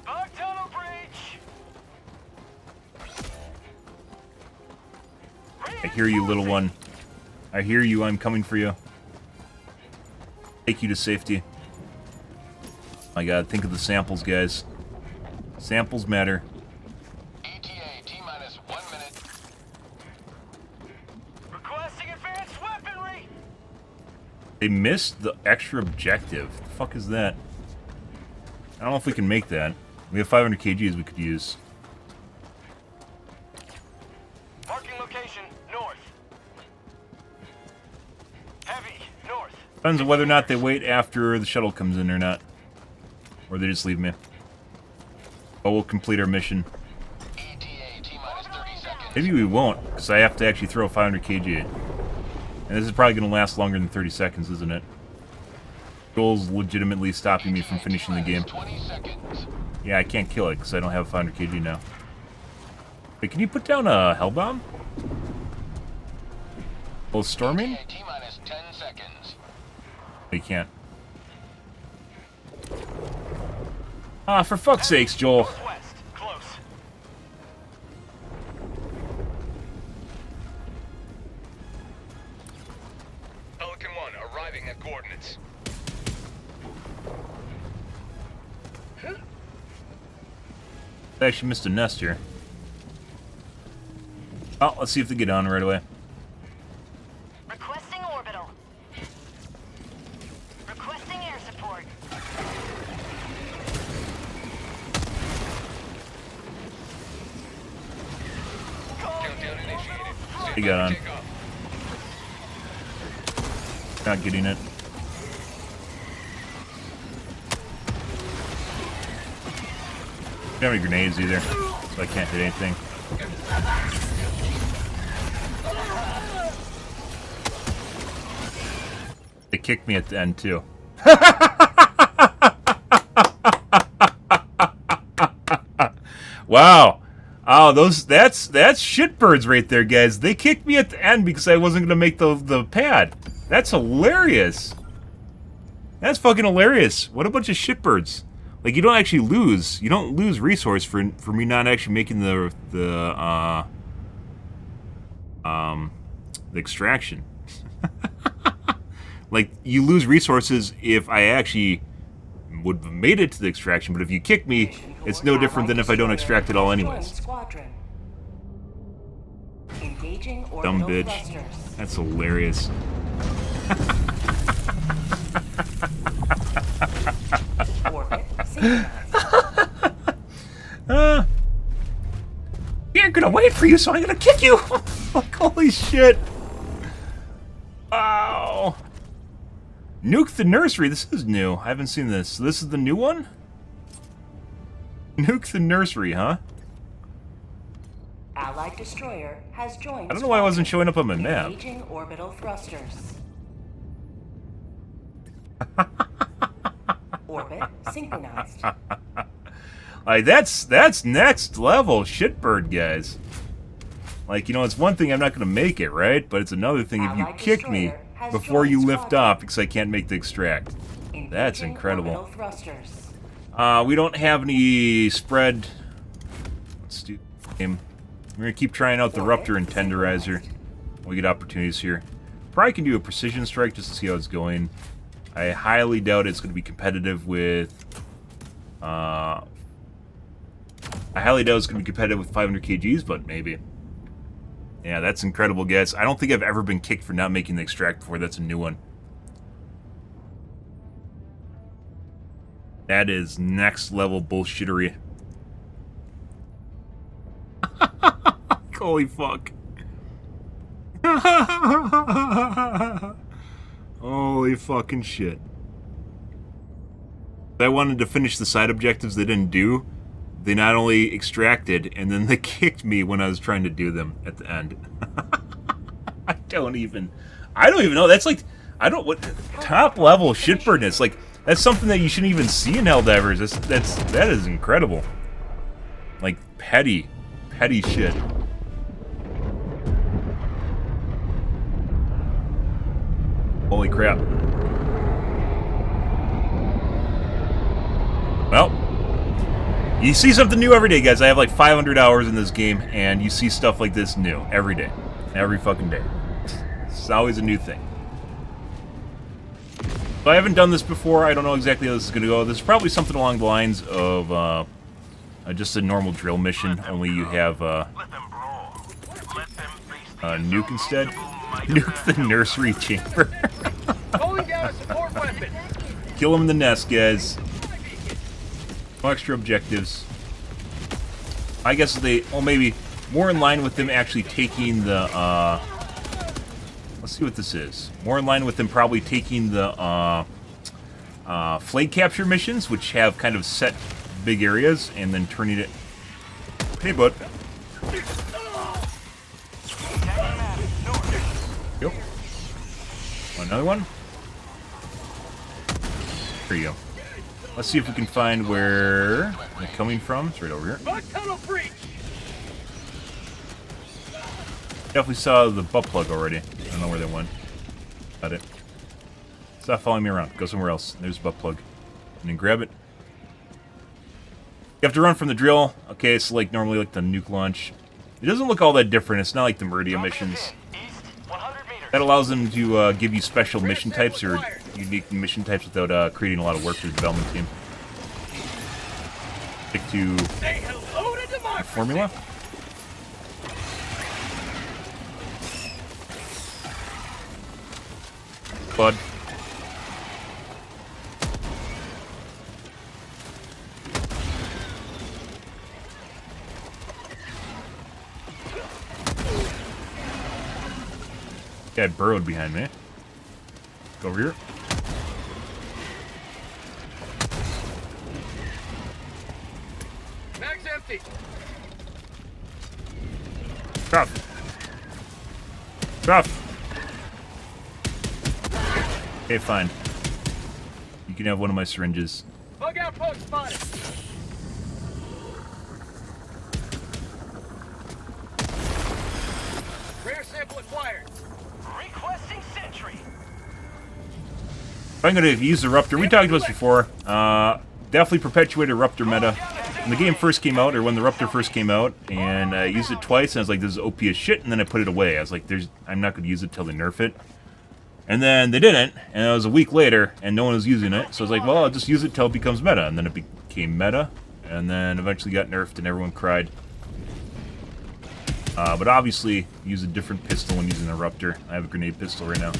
Bug tunnel breach. I hear you, little one. I hear you. I'm coming for you. Take you to safety. My God, think of the samples, guys. Samples matter. ETA T-minus 1 minute. Requesting advanced weaponry. They missed the extra objective. The fuck is that? I don't know if we can make that. We have 500 kgs we could use. Marking location north. Heavy north. Depends on whether or not they wait after the shuttle comes in or not. Or they just leave me. But we'll complete our mission. ETA T-minus 30 seconds. Maybe we won't, because I have to actually throw 500 kg. And this is probably going to last longer than 30 seconds, isn't it? Joel's legitimately stopping me from finishing the game. 20 seconds. Yeah, I can't kill it, because I don't have 500 kg now. Wait, can you put down a hell bomb? Oh, storming? ETA T-minus 10 seconds. You can't. Ah, for fuck's sakes, Joel. Northwest. Close. I actually missed a nest here. Oh, let's see if they get on right away. Requesting orbital. Requesting air support. Countdown initiated. They got on. Not getting it. I don't have any grenades either, so I can't hit anything. They kicked me at the end too. Wow. Oh, that's shitbirds right there, guys. They kicked me at the end because I wasn't gonna make the pad. That's hilarious. That's fucking hilarious. What a bunch of shitbirds. Like, you don't actually lose. You don't lose resource for me not actually making the extraction. Like, you lose resources if I actually would have made it to the extraction, but if you kick me, it's no different than if I don't extract it all anyways. Dumb bitch. That's hilarious. We aren't gonna wait for you, so I'm gonna kick you! Like, holy shit. Wow. Nuke the nursery. This is new. I haven't seen this. So this is the new one? Nuke the nursery, huh? Allied destroyer has joined. I don't know why it wasn't showing up on my map. Engaging orbital thrusters. Orbit synchronized. Like, that's next level shitbird, guys. Like, you know, it's one thing I'm not gonna make it, right? But it's another thing if you kick me before you lift off because I can't make the extract. That's incredible. We don't have any spread. Let's do game. We're gonna keep trying out the Ruptor and Tenderizer. We get opportunities here. Probably can do a precision strike just to see how it's going. I highly doubt it's going to be competitive with. I highly doubt it's going to be competitive with 500 kgs, but maybe. Yeah, that's incredible, guys. I don't think I've ever been kicked for not making the extract before. That's a new one. That is next level bullshittery. Holy fuck. Holy fucking shit. I wanted to finish the side objectives they didn't do. They not only extracted, and then they kicked me when I was trying to do them at the end. I don't even know. That's like, what top level shitbirdness. Like, that's something that you shouldn't even see in Helldivers. That is incredible. Like, petty shit. Holy crap. Well, you see something new every day, guys. I have like 500 hours in this game, and you see stuff like this new every day. Every fucking day. It's always a new thing. So I haven't done this before. I don't know exactly how this is going to go. This is probably something along the lines of just a normal drill mission, only you have nuke instead. Nuke the nursery chamber. Calling down a support weapon. Kill him in the nest, guys. No extra objectives. I guess they, well, maybe more in line with them actually taking the, let's see what this is. More in line with them probably taking the, flag capture missions, which have kind of set big areas, and then turning it... Hey, bud. Yep. Another one? There you go. Let's see if we can find where they're coming from. It's right over here. Tunnel breach. Definitely saw the butt plug already. I don't know where they went. Got it. Stop following me around. Go somewhere else. There's the butt plug. And then grab it. You have to run from the drill. Okay, it's like normally like the nuke launch. It doesn't look all that different. It's not like the Meridia missions. That allows them to give you special mission types or unique mission types without creating a lot of work for the development team. stick to Say hello to democracy. formula. Bud. Guy burrowed behind me. Go over here. Mag's empty. Stop. Stop. Okay, fine. You can have one of my syringes. Bug outpost spotted. Rare sample acquired. Requesting sentry. If I'm gonna use the Ruptor, we talked about this before. Definitely perpetuated Ruptor meta. When the game first came out, or when the Ruptor first came out, and I used it twice, and I was like, this is OP as shit, and then I put it away. I was like, I'm not gonna use it till they nerf it. And then they didn't, and it was a week later, and no one was using it, so I was like, well, I'll just use it till it becomes meta, and then it became meta, and then eventually got nerfed, and everyone cried. But obviously, use a different pistol when using a Ruptor. I have a grenade pistol right now.